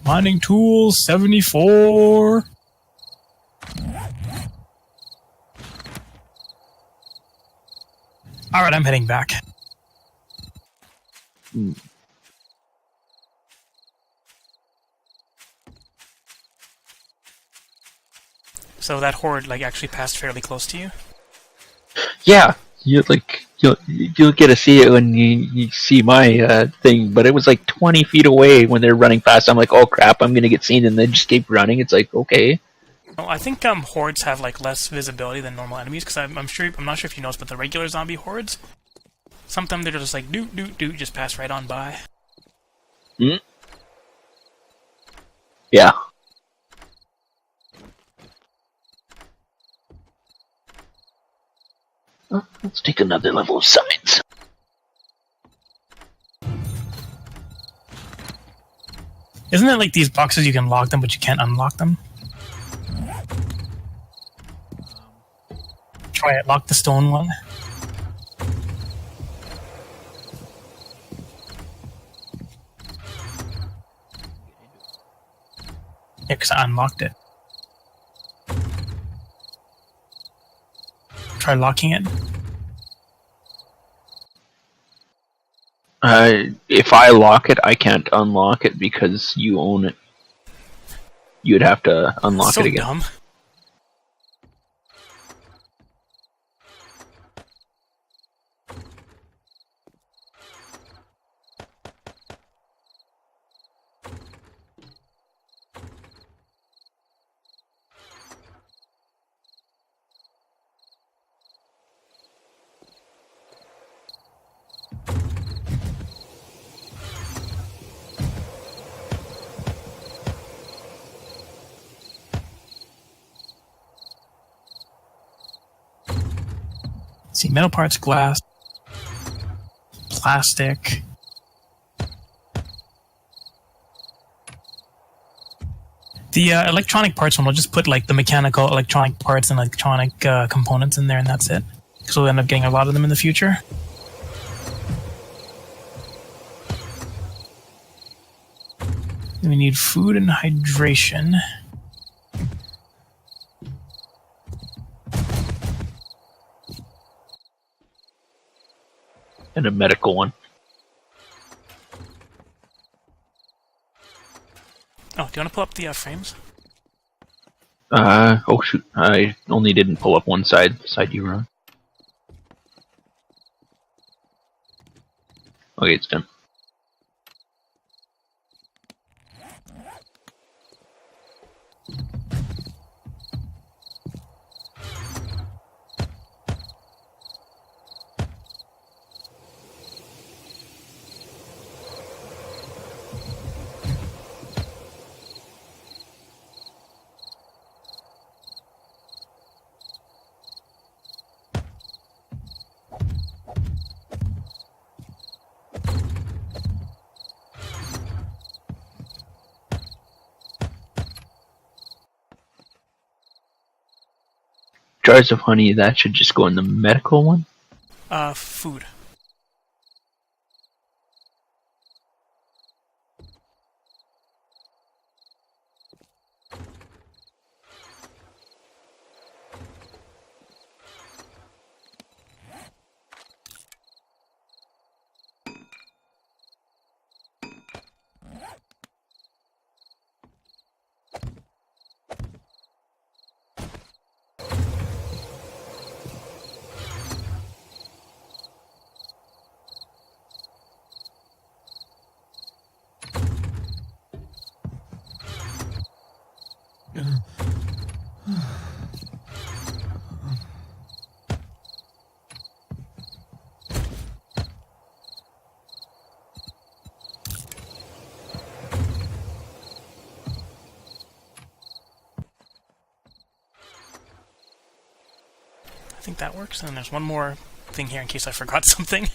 Mining tools 74. Alright, I'm heading back. So that horde like actually passed fairly close to you? Yeah, you'll get to see it when you see my thing, but it was like 20 feet away when they're running past. I'm like, oh crap, I'm gonna get seen, and they just keep running. It's like, okay. Well, I think hordes have like less visibility than normal enemies, because I'm not sure if you noticed, but the regular zombie hordes, sometimes they're just like doot, just pass right on by. Hmm? Yeah. Let's take another level of science. Isn't it like these boxes you can lock them, but you can't unlock them? Try it. Lock the stone one. Yeah, because I unlocked it. Try locking it. If I lock it, I can't unlock it because you own it. You'd have to unlock it again. So dumb. See, metal parts, glass, plastic. The electronic parts one will just put like the mechanical, electronic parts and electronic components in there, and that's it. Because we'll end up getting a lot of them in the future. Then we need food and hydration. And a medical one. Oh, do you want to pull up the frames? Oh shoot, I only didn't pull up one side, the side you were on. Okay, it's done. Jars of honey, that should just go in the medical one. Food. I think that works, and there's one more thing here in case I forgot something.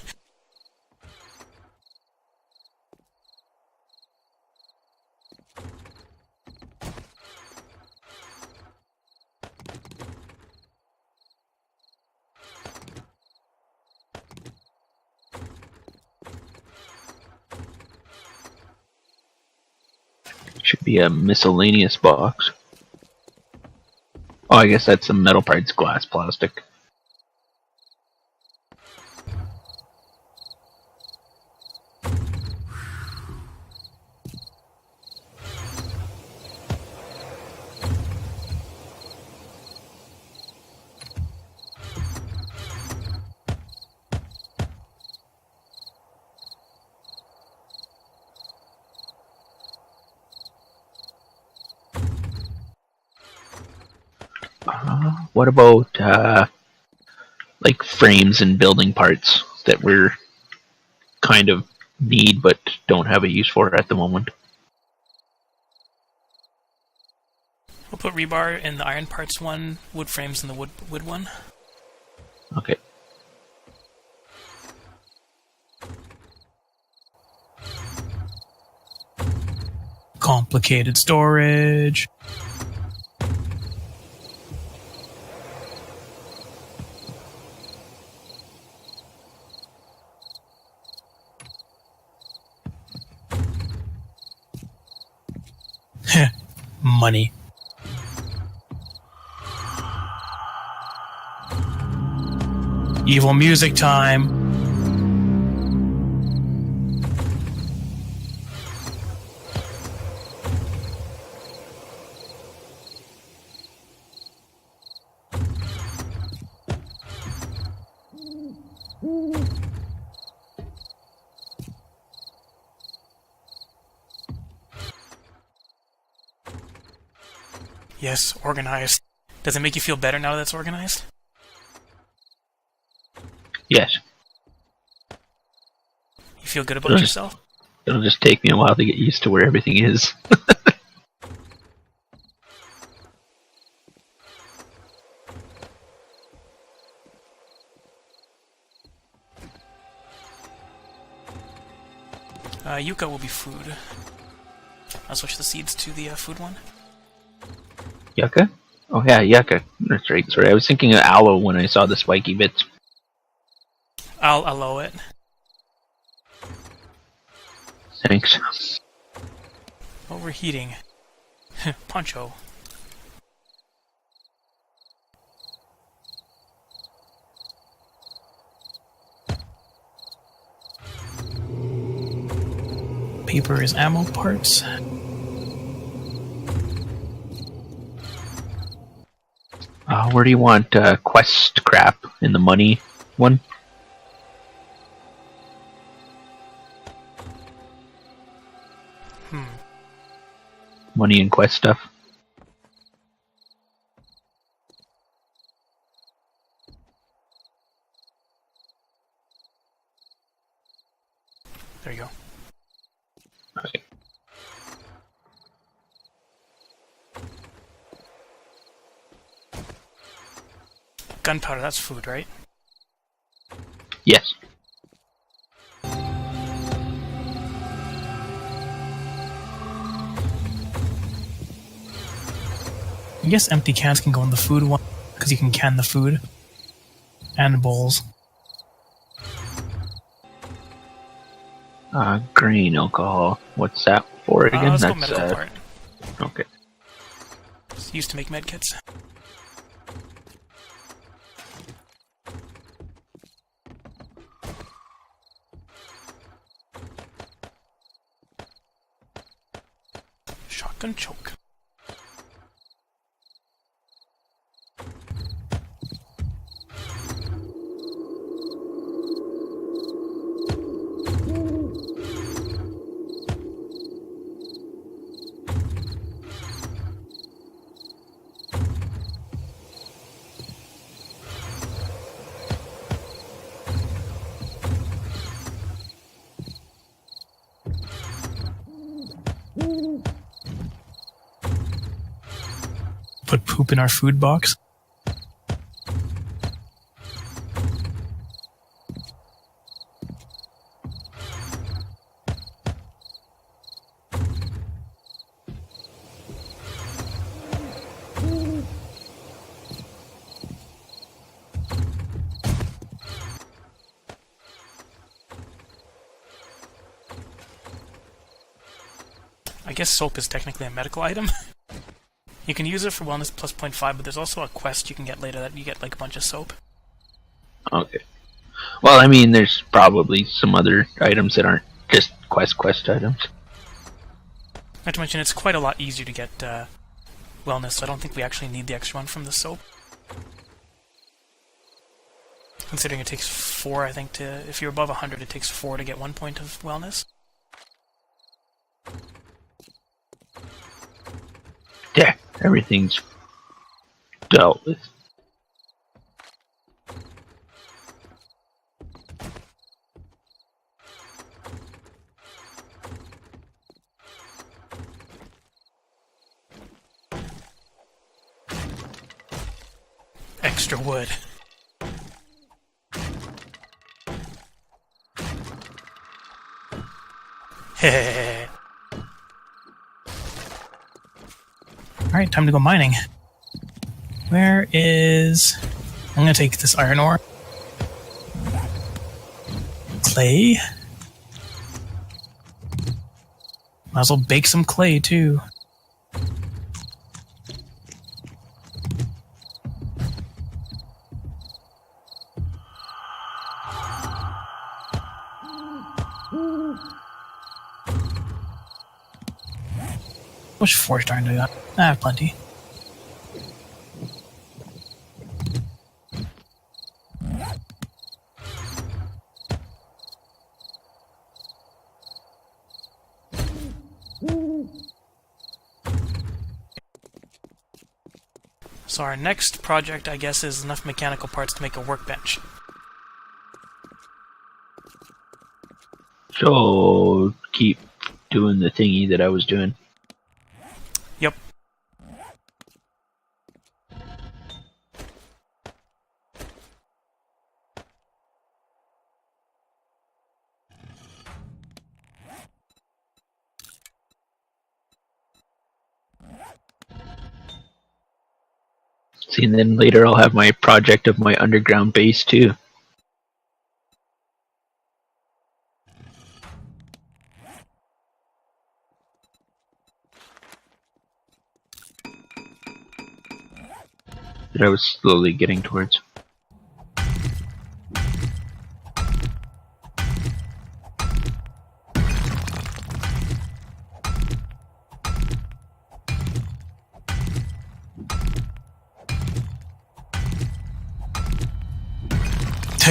Should be a miscellaneous box. Oh, I guess that's some metal parts, glass, plastic. What about like frames and building parts that we're kind of need but don't have a use for at the moment? We'll put rebar in the iron parts one, wood frames in the wood one. Okay. Complicated storage. Money. Evil music time. Yes, organized. Does it make you feel better now that it's organized? Yes. You feel good about yourself? It'll just take me a while to get used to where everything is. Yucca will be food. I'll switch the seeds to the food one. Yucca? Oh yeah, yucca. That's right. Sorry, I was thinking of aloe when I saw the spiky bits. I'll allow it. Thanks. Overheating. Poncho. Paper is ammo parts. Where do you want quest crap in the money one? Money and quest stuff. There you go. Okay. Gunpowder, that's food, right? Yes. I guess empty cans can go in the food one, because you can can the food. And bowls. Grain alcohol. What's that for again? Let's go That's medical part. okay. It's used to make medkits. Shotgun choke. Put poop in our food box. I guess soap is technically a medical item. You can use it for wellness plus 0.5, but there's also a quest you can get later that you get like a bunch of soap. Okay. Well, I mean, there's probably some other items that aren't just quest items. Not to mention, it's quite a lot easier to get wellness, so I don't think we actually need the extra one from the soap. Considering it takes 4, I think, to... If you're above 100, it takes 4 to get 1 point of wellness. Yeah, everything's dealt with. Extra wood. Hehehe. Alright, time to go mining. Where is... I'm gonna take this iron ore. Clay. Might as well bake some clay, too. How much forged iron do I got? I have plenty. So our next project, I guess, is enough mechanical parts to make a workbench. So keep doing the thingy that I was doing. Yep. See, and then later I'll have my project of my underground base too. That I was slowly getting towards.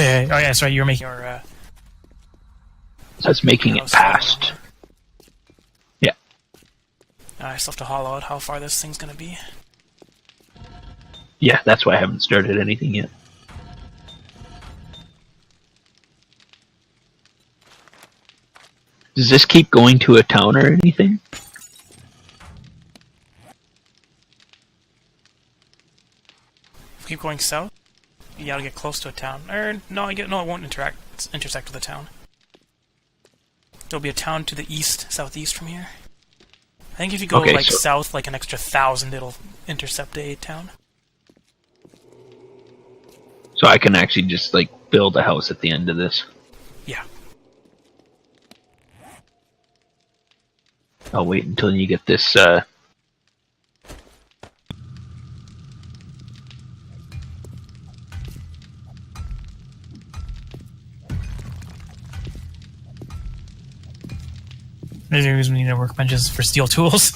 Oh yeah, that's right, you were making your... So I was making it past. Yeah, I still have to hollow out how far this thing's gonna be. Yeah, that's why I haven't started anything yet. Does this keep going to a town or anything? Keep going south. You gotta get close to a town. No, it won't intersect with a town. There'll be a town to the east, southeast from here. I think if you go south like an extra 1,000, it'll intercept a town. So I can actually just like build a house at the end of this. Yeah. I'll wait until you get this. There's a reason we need workbenches for steel tools.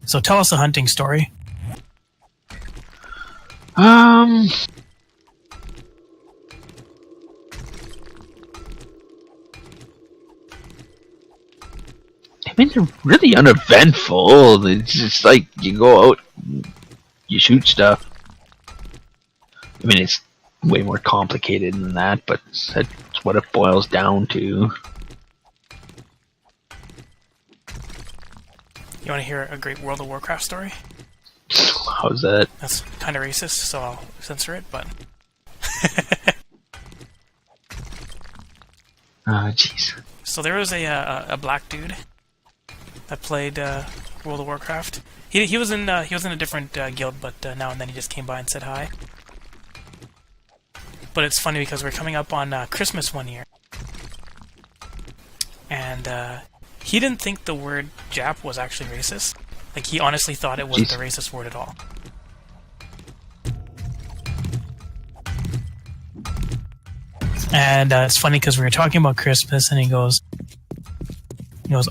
So tell us a hunting story. I mean, they're really uneventful. It's just like you go out, you shoot stuff. I mean, it's way more complicated than that, but that's what it boils down to. You want to hear a great World of Warcraft story? How's that? That's kind of racist, so I'll censor it, but... Jeez. So there was a black dude that played World of Warcraft. He was in a different guild, but now and then he just came by and said hi. But it's funny because we're coming up on Christmas one year, and he didn't think the word Jap was actually racist. Like, he honestly thought it wasn't a racist word at all. And it's funny because we were talking about Christmas, and he goes,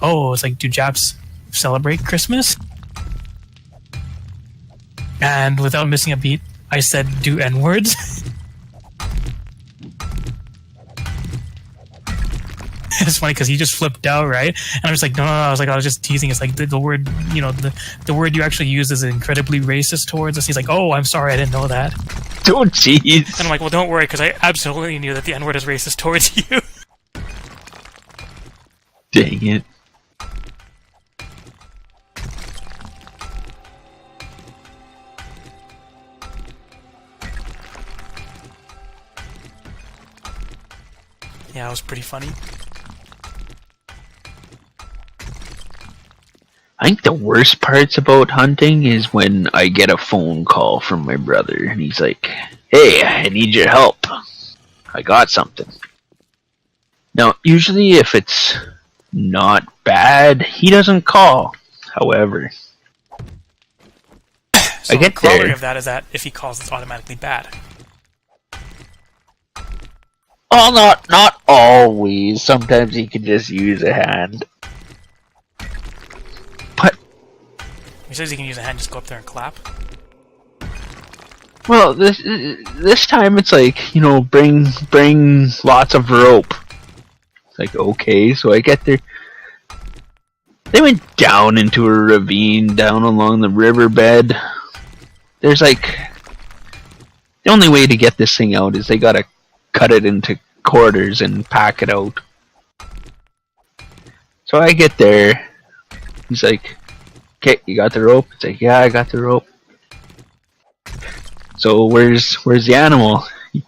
"Oh, it's like, do Japs celebrate Christmas?" And without missing a beat, I said, "Do N-words." It's funny because he just flipped out, right? And I was like, no, I was just teasing. It's like the word, the word you actually use is incredibly racist towards us. He's like, oh, I'm sorry, I didn't know that. Don't tease. And I'm like, well, don't worry, because I absolutely knew that the N-word is racist towards you. Dang it. Yeah, it was pretty funny. I think the worst parts about hunting is when I get a phone call from my brother and he's like, "Hey, I need your help. I got something." Now, usually if it's not bad, he doesn't call. However, So I get the corollary there. of that is that if he calls, it's automatically bad. Oh, not always. Sometimes he can just use a hand. But He says he can use a hand, just go up there and clap. well, this time it's like, bring lots of rope. It's like, okay, so I get there. They went down into a ravine, down along the riverbed. There's like, the only way to get this thing out is they gotta cut it into quarters and pack it out. So I get there. He's like, "Okay, you got the rope?" It's like, "Yeah, I got the rope." "So where's the animal?" He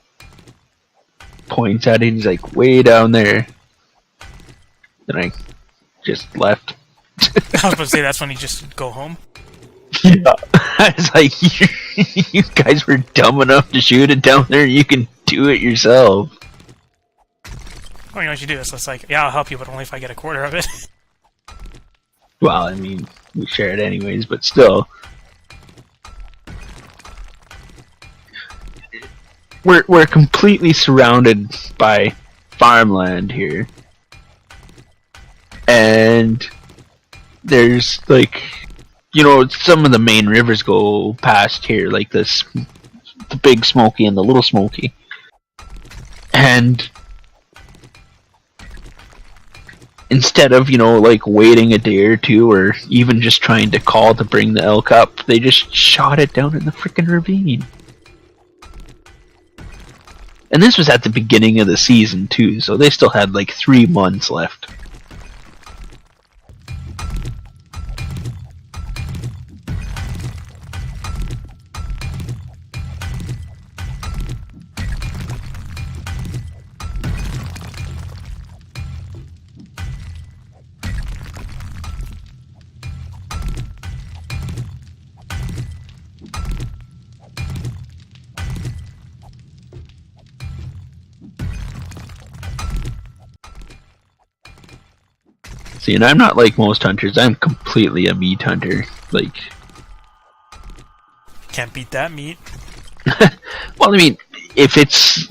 points at it. He's like, "Way down there." Then I just left. I was about to say, that's when you just go home. Yeah. I was like, you guys were dumb enough to shoot it down there. You can do it yourself. Oh, you know what you do? So it's like, yeah, I'll help you, but only if I get a quarter of it. Well, I mean, we share it anyways, but still. We're completely surrounded by farmland here. And there's like, some of the main rivers go past here, like this big Smoky and the little Smoky. And instead of, like waiting a day or two or even just trying to call to bring the elk up, they just shot it down in the frickin' ravine. And this was at the beginning of the season too, so they still had like 3 months left. See, and I'm not like most hunters. I'm completely a meat hunter. Like, Can't beat that meat. well, I mean, if it's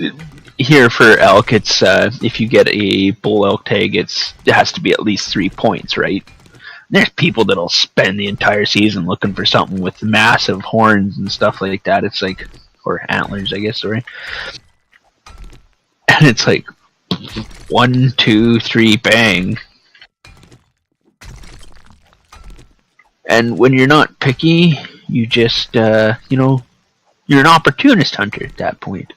here for elk, it's if you get a bull elk tag, it has to be at least 3 points, right? There's people that'll spend the entire season looking for something with massive horns and stuff like that. It's like, or antlers, I guess, sorry. And it's like 1, 2, 3, bang. And when you're not picky, you just, you're an opportunist hunter at that point.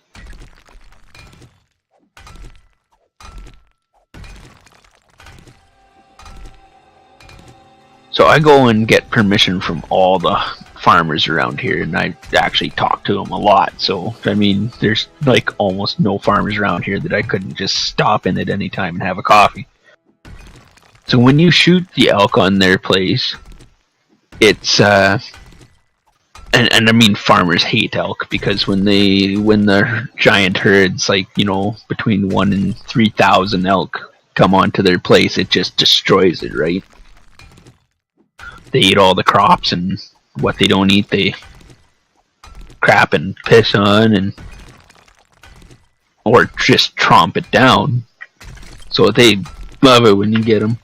So I go and get permission from all the farmers around here, and I actually talk to them a lot. So, I mean, there's like almost no farmers around here that I couldn't just stop in at any time and have a coffee. So when you shoot the elk on their place, it's and I mean, farmers hate elk because when the giant herds, like, between 1 and 3,000 elk come onto their place, it just destroys it, right? They eat all the crops, and what they don't eat, they crap and piss on, or just tromp it down. So they love it when you get them.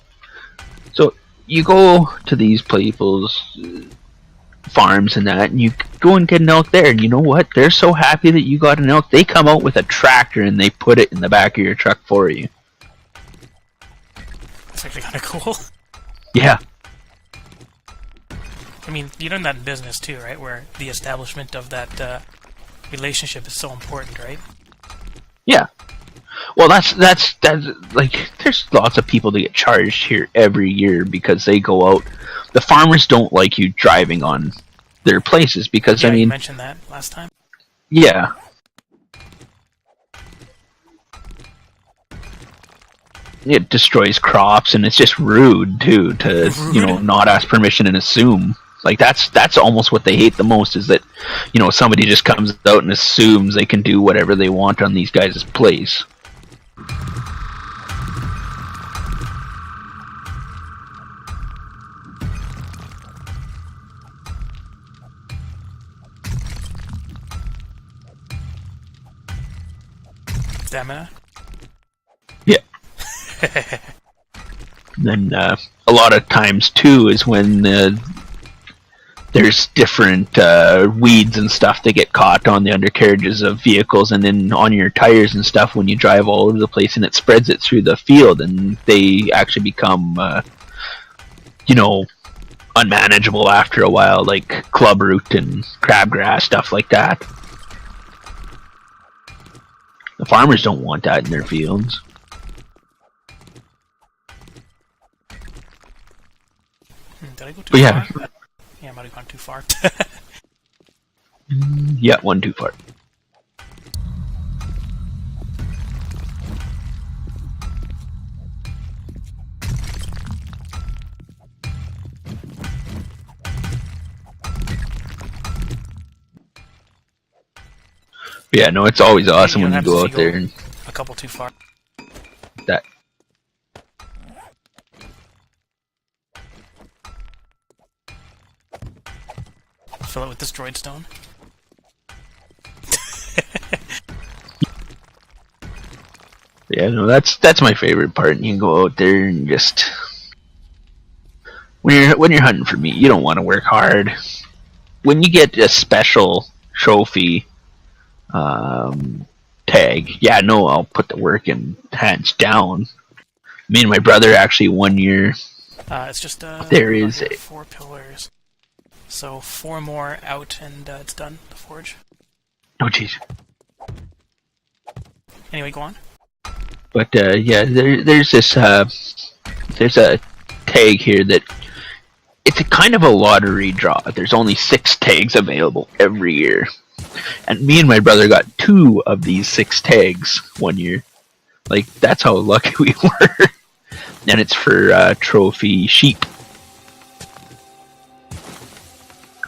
So you go to these people's farms and that, and you go and get an elk there, and you know what? They're so happy that you got an elk, they come out with a tractor and they put it in the back of your truck for you. That's actually kind of cool. Yeah. I mean, you learn that in business too, right? Where the establishment of that relationship is so important, right? Yeah. Well, that's like, there's lots of people that get charged here every year because they go out. The farmers don't like you driving on their places because, yeah, I mean, you mentioned that last time. Yeah. It destroys crops, and it's just rude too to not ask permission and assume. Like, that's almost what they hate the most, is that somebody just comes out and assumes they can do whatever they want on these guys' place. Stamina? Yeah. Then a lot of times too is when there's different weeds and stuff that get caught on the undercarriages of vehicles and then on your tires and stuff when you drive all over the place, and it spreads it through the field, and they actually become unmanageable after a while, like clubroot and crabgrass, stuff like that. The farmers don't want that in their fields. Did I go too far? Yeah, I might have gone too far. Yeah, one too far. Yeah, no, it's always awesome when you go out there and a couple too far. That. Fill it with destroyed stone. Yeah, no, that's my favorite part. And you can go out there and just when you're hunting for meat, you don't want to work hard. When you get a special trophy Tag. Yeah, no, I'll put the work in hands down. Me and my brother actually 1 year. It's just There is a 4 pillars. So 4 more out, and it's done. The forge. oh jeez. Anyway, go on. But yeah, there's this there's a tag here that it's a kind of a lottery draw. There's only 6 tags available every year, and me and my brother got 2 of these 6 tags 1 year. Like that's how lucky we were. And it's for trophy sheep.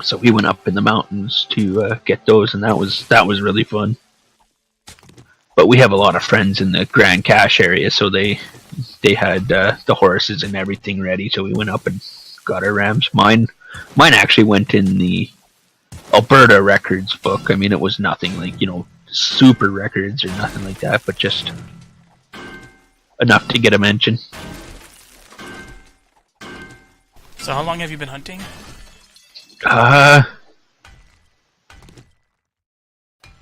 So we went up in the mountains to get those, and that was really fun. But we have a lot of friends in the Grand Cache area, so they had the horses and everything ready. So we went up and got our rams. Mine actually went in the Alberta records book. I mean, it was nothing like super records or nothing like that, but just enough to get a mention. So how long have you been hunting?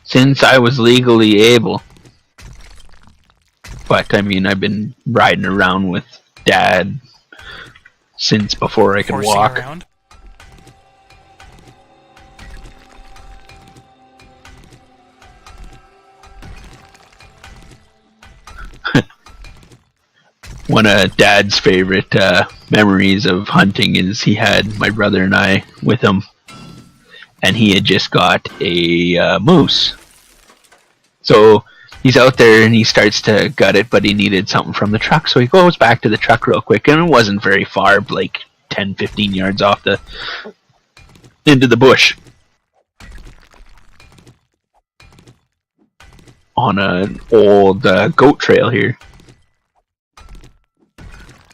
Since I was legally able. But I mean, I've been riding around with Dad since before I could Horsing walk. Around? One of Dad's favorite memories of hunting is he had my brother and I with him, and he had just got a moose. So he's out there and he starts to gut it, but he needed something from the truck, so he goes back to the truck real quick, and it wasn't very far, like 10-15 yards off into the bush. On an old goat trail here.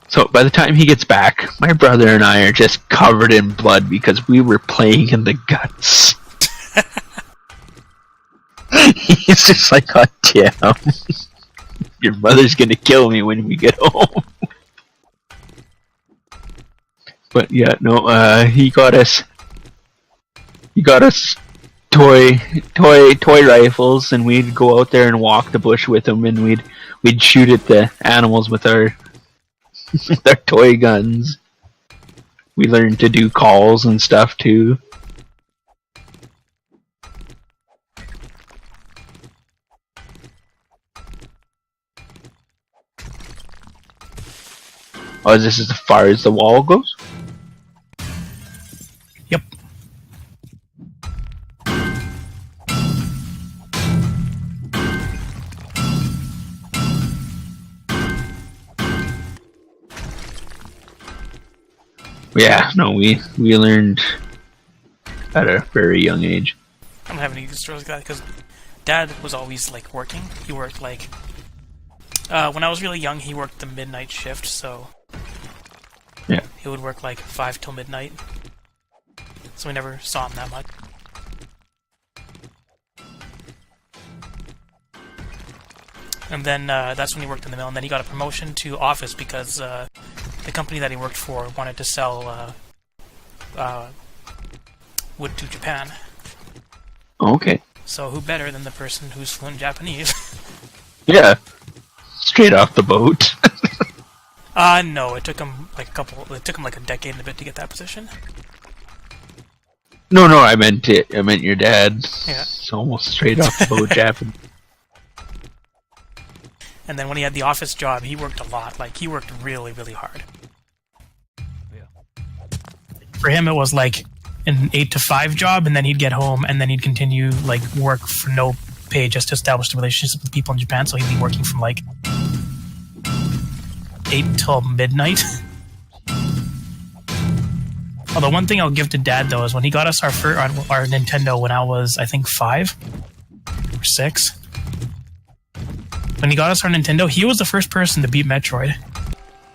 So by the time he gets back, my brother and I are just covered in blood because we were playing in the guts. He's just like, "God damn, your mother's gonna kill me when we get home." But yeah, no, he got us toy rifles, and we'd go out there and walk the bush with him, and we'd shoot at the animals with our their toy guns. We learned to do calls and stuff too. Oh, this is as far as the wall goes? Yep. Yeah, no, we learned at a very young age. I don't have any good stories like that because Dad was always like working. He worked like when I was really young, he worked the midnight shift, so yeah, he would work like 5 till midnight. So we never saw him that much. And then that's when he worked in the mill, and then he got a promotion to office because the company that he worked for wanted to sell wood to Japan. Okay. So who better than the person who's fluent Japanese? Yeah. Straight off the boat. No, it took him like a decade and a bit to get that position. No, I meant it. I meant your dad. Yeah. It's almost straight off the boat, Japanese. And then when he had the office job, he worked a lot. Like, he worked really, really hard. For him, it was like an 8 to 5 job, and then he'd get home, and then he'd continue, like, work for no pay just to establish the relationships with people in Japan. So he'd be working from, like, 8 till midnight. Although one thing I'll give to Dad, though, is when he got us our Nintendo when I was, I think, 5 or 6. When he got us our Nintendo, he was the first person to beat Metroid.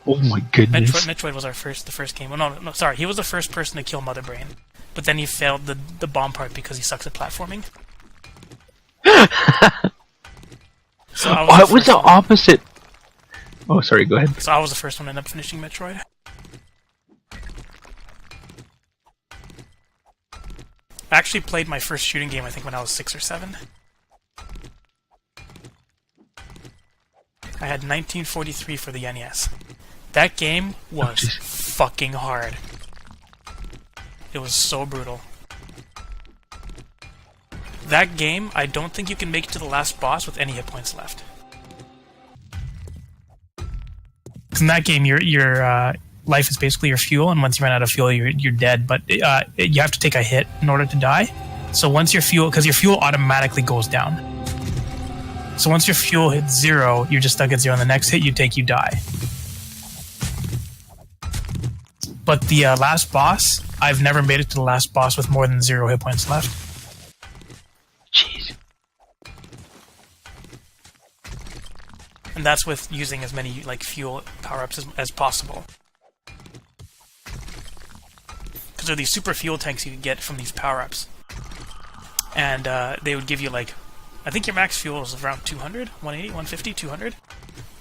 Oh my goodness. Metroid was the first game. Well, no, sorry. He was the first person to kill Mother Brain. But then he failed the bomb part because he sucks at platforming. So it was the opposite. Oh, sorry, go ahead. So I was the first one to end up finishing Metroid. I actually played my first shooting game, I think, when I was 6 or 7. I had 1943 for the NES. That game was fucking hard. It was so brutal. That game, I don't think you can make it to the last boss with any hit points left. In that game, your life is basically your fuel, and once you run out of fuel, you're dead. But you have to take a hit in order to die. So once your fuel, because your fuel automatically goes down. So once your fuel hits 0, you're just stuck at 0. And the next hit you take, you die. But the last boss, I've never made it to the last boss with more than 0 hit points left. Jeez. And that's with using as many like fuel power-ups as possible. Because there are these super fuel tanks you can get from these power-ups. And they would give you like, I think your max fuel is around 200, 180, 150, 200.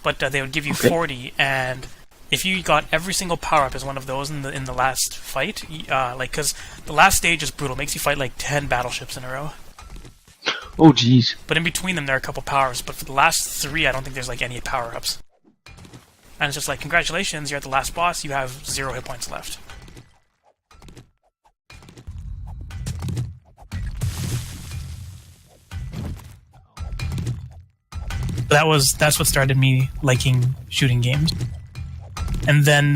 But they would give you 40, and if you got every single power-up as one of those in the last fight, like, because the last stage is brutal, makes you fight like 10 battleships in a row. Oh, jeez. But in between them, there are a couple powers. But for the last 3, I don't think there's like any power-ups. And it's just like, congratulations, you're at the last boss, you have 0 hit points left. That's what started me liking shooting games. And then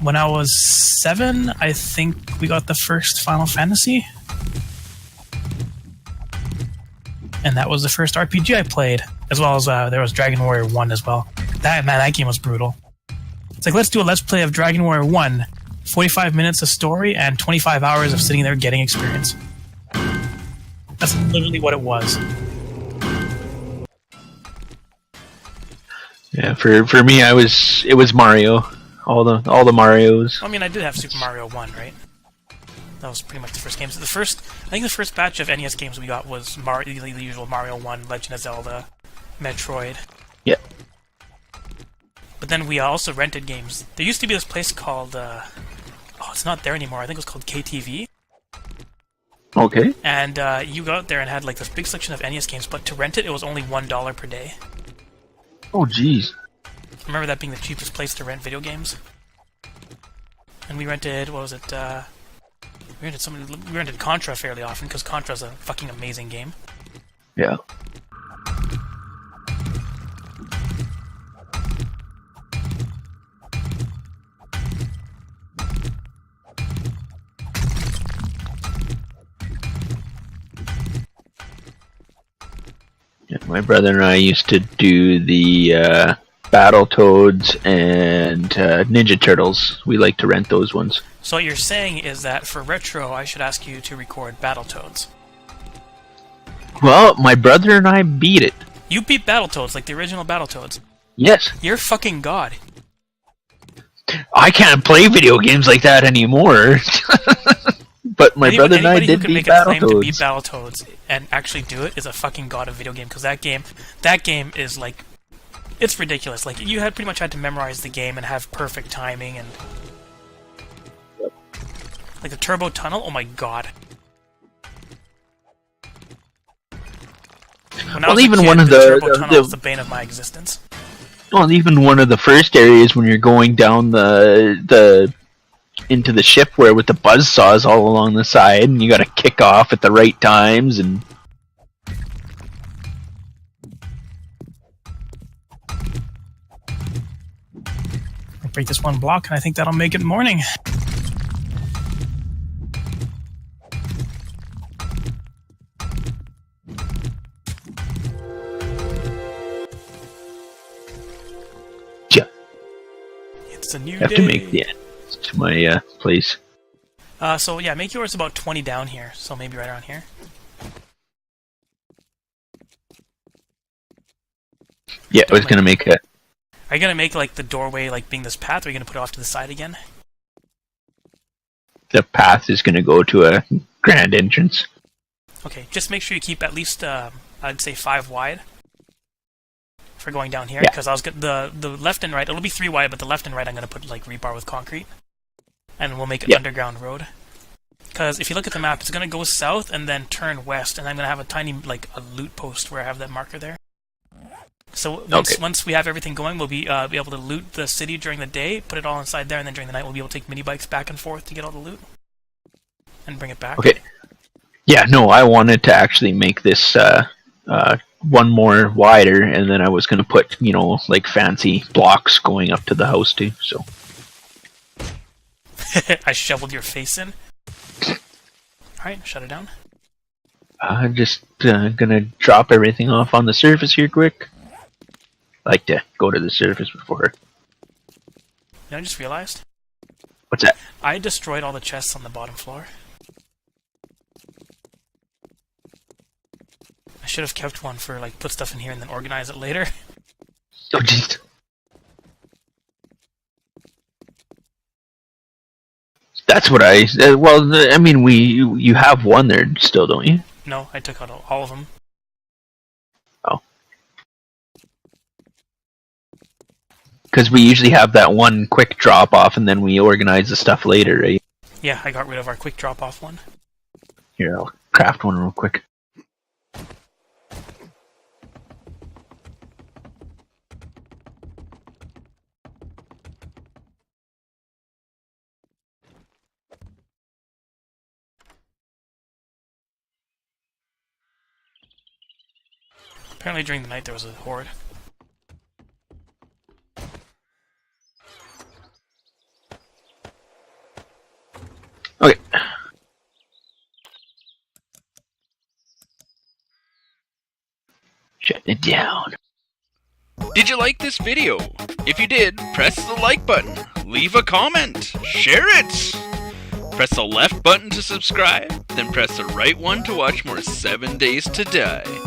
when I was 7, I think we got the first Final Fantasy. And that was the first RPG I played, as well as there was Dragon Warrior 1 as well. That game was brutal. It's like, let's do a Let's Play of Dragon Warrior 1. 45 minutes of story and 25 hours of sitting there getting experience. That's literally what it was. Yeah, for me, it was Mario. All the Marios. I mean, I did have Super Mario 1, right? That was pretty much the first games. I think the first batch of NES games we got was the usual Mario 1, Legend of Zelda, Metroid. Yeah. But then we also rented games. There used to be this place called, it's not there anymore. I think it was called KTV. Okay. And you go out there and had like this big section of NES games, but to rent it was only $1 per day. Oh, jeez. I remember that being the cheapest place to rent video games. And we rented, what was it, we rented Contra fairly often, because Contra's a fucking amazing game. Yeah. Yeah, my brother and I used to do the Battletoads and Ninja Turtles. We like to rent those ones. So what you're saying is that for retro, I should ask you to record Battletoads. Well, my brother and I beat it. You beat Battletoads, like the original Battletoads. Yes. You're fucking god. I can't play video games like that anymore. But my brother and I did beat Anybody who can make a claim to beat Battletoads. Battletoads and actually do it is a fucking god of video game, because that game is like, it's ridiculous. Like, you pretty much had to memorize the game and have perfect timing, and like the Turbo Tunnel, oh my god. When I was a kid, the Turbo Tunnel was the bane of my existence. Well, even one of the first areas when you're going down into the ship where with the buzzsaws all along the side, and you got to kick off at the right times, and I'll break this one block, and I think that'll make it morning. It's a new day. I have to make the end to my place. So yeah, make yours about 20 down here, so maybe right around here. Yeah, I was gonna make a... Are you gonna make like the doorway like being this path, or are you gonna put it off to the side again? The path is gonna go to a grand entrance. Okay, just make sure you keep at least, I'd say 5 wide. For going down here, Yeah. because I was the left and right, it'll be 3 wide, but the left and right I'm gonna put like rebar with concrete. And we'll make an underground road. Because if you look at the map, it's gonna go south and then turn west, and I'm gonna have a tiny, like, a loot post where I have that marker there. So Okay. once we have everything going, we'll be able to loot the city during the day, put it all inside there, and then during the night we'll be able to take mini bikes back and forth to get all the loot and bring it back. Okay. Yeah, no, I wanted to actually make this one more wider, and then I was going to put, like fancy blocks going up to the house too. So I shoveled your face in. Alright, shut it down. I'm just gonna drop everything off on the surface here quick. I like to go to the surface before. You know, I just realized What's that? I destroyed all the chests on the bottom floor. I should have kept one for, like, put stuff in here and then organize it later. Oh, jeez. That's what I. I mean, you have one there still, don't you? No, I took out all of them. Oh. Because we usually have that one quick drop off, and then we organize the stuff later, right? Yeah, I got rid of our quick drop-off one. Here, I'll craft one real quick. Apparently during the night there was a horde. Okay. Shut it down. Did you like this video? If you did, press the like button, leave a comment, share it! Press the left button to subscribe, then press the right one to watch more 7 Days to Die.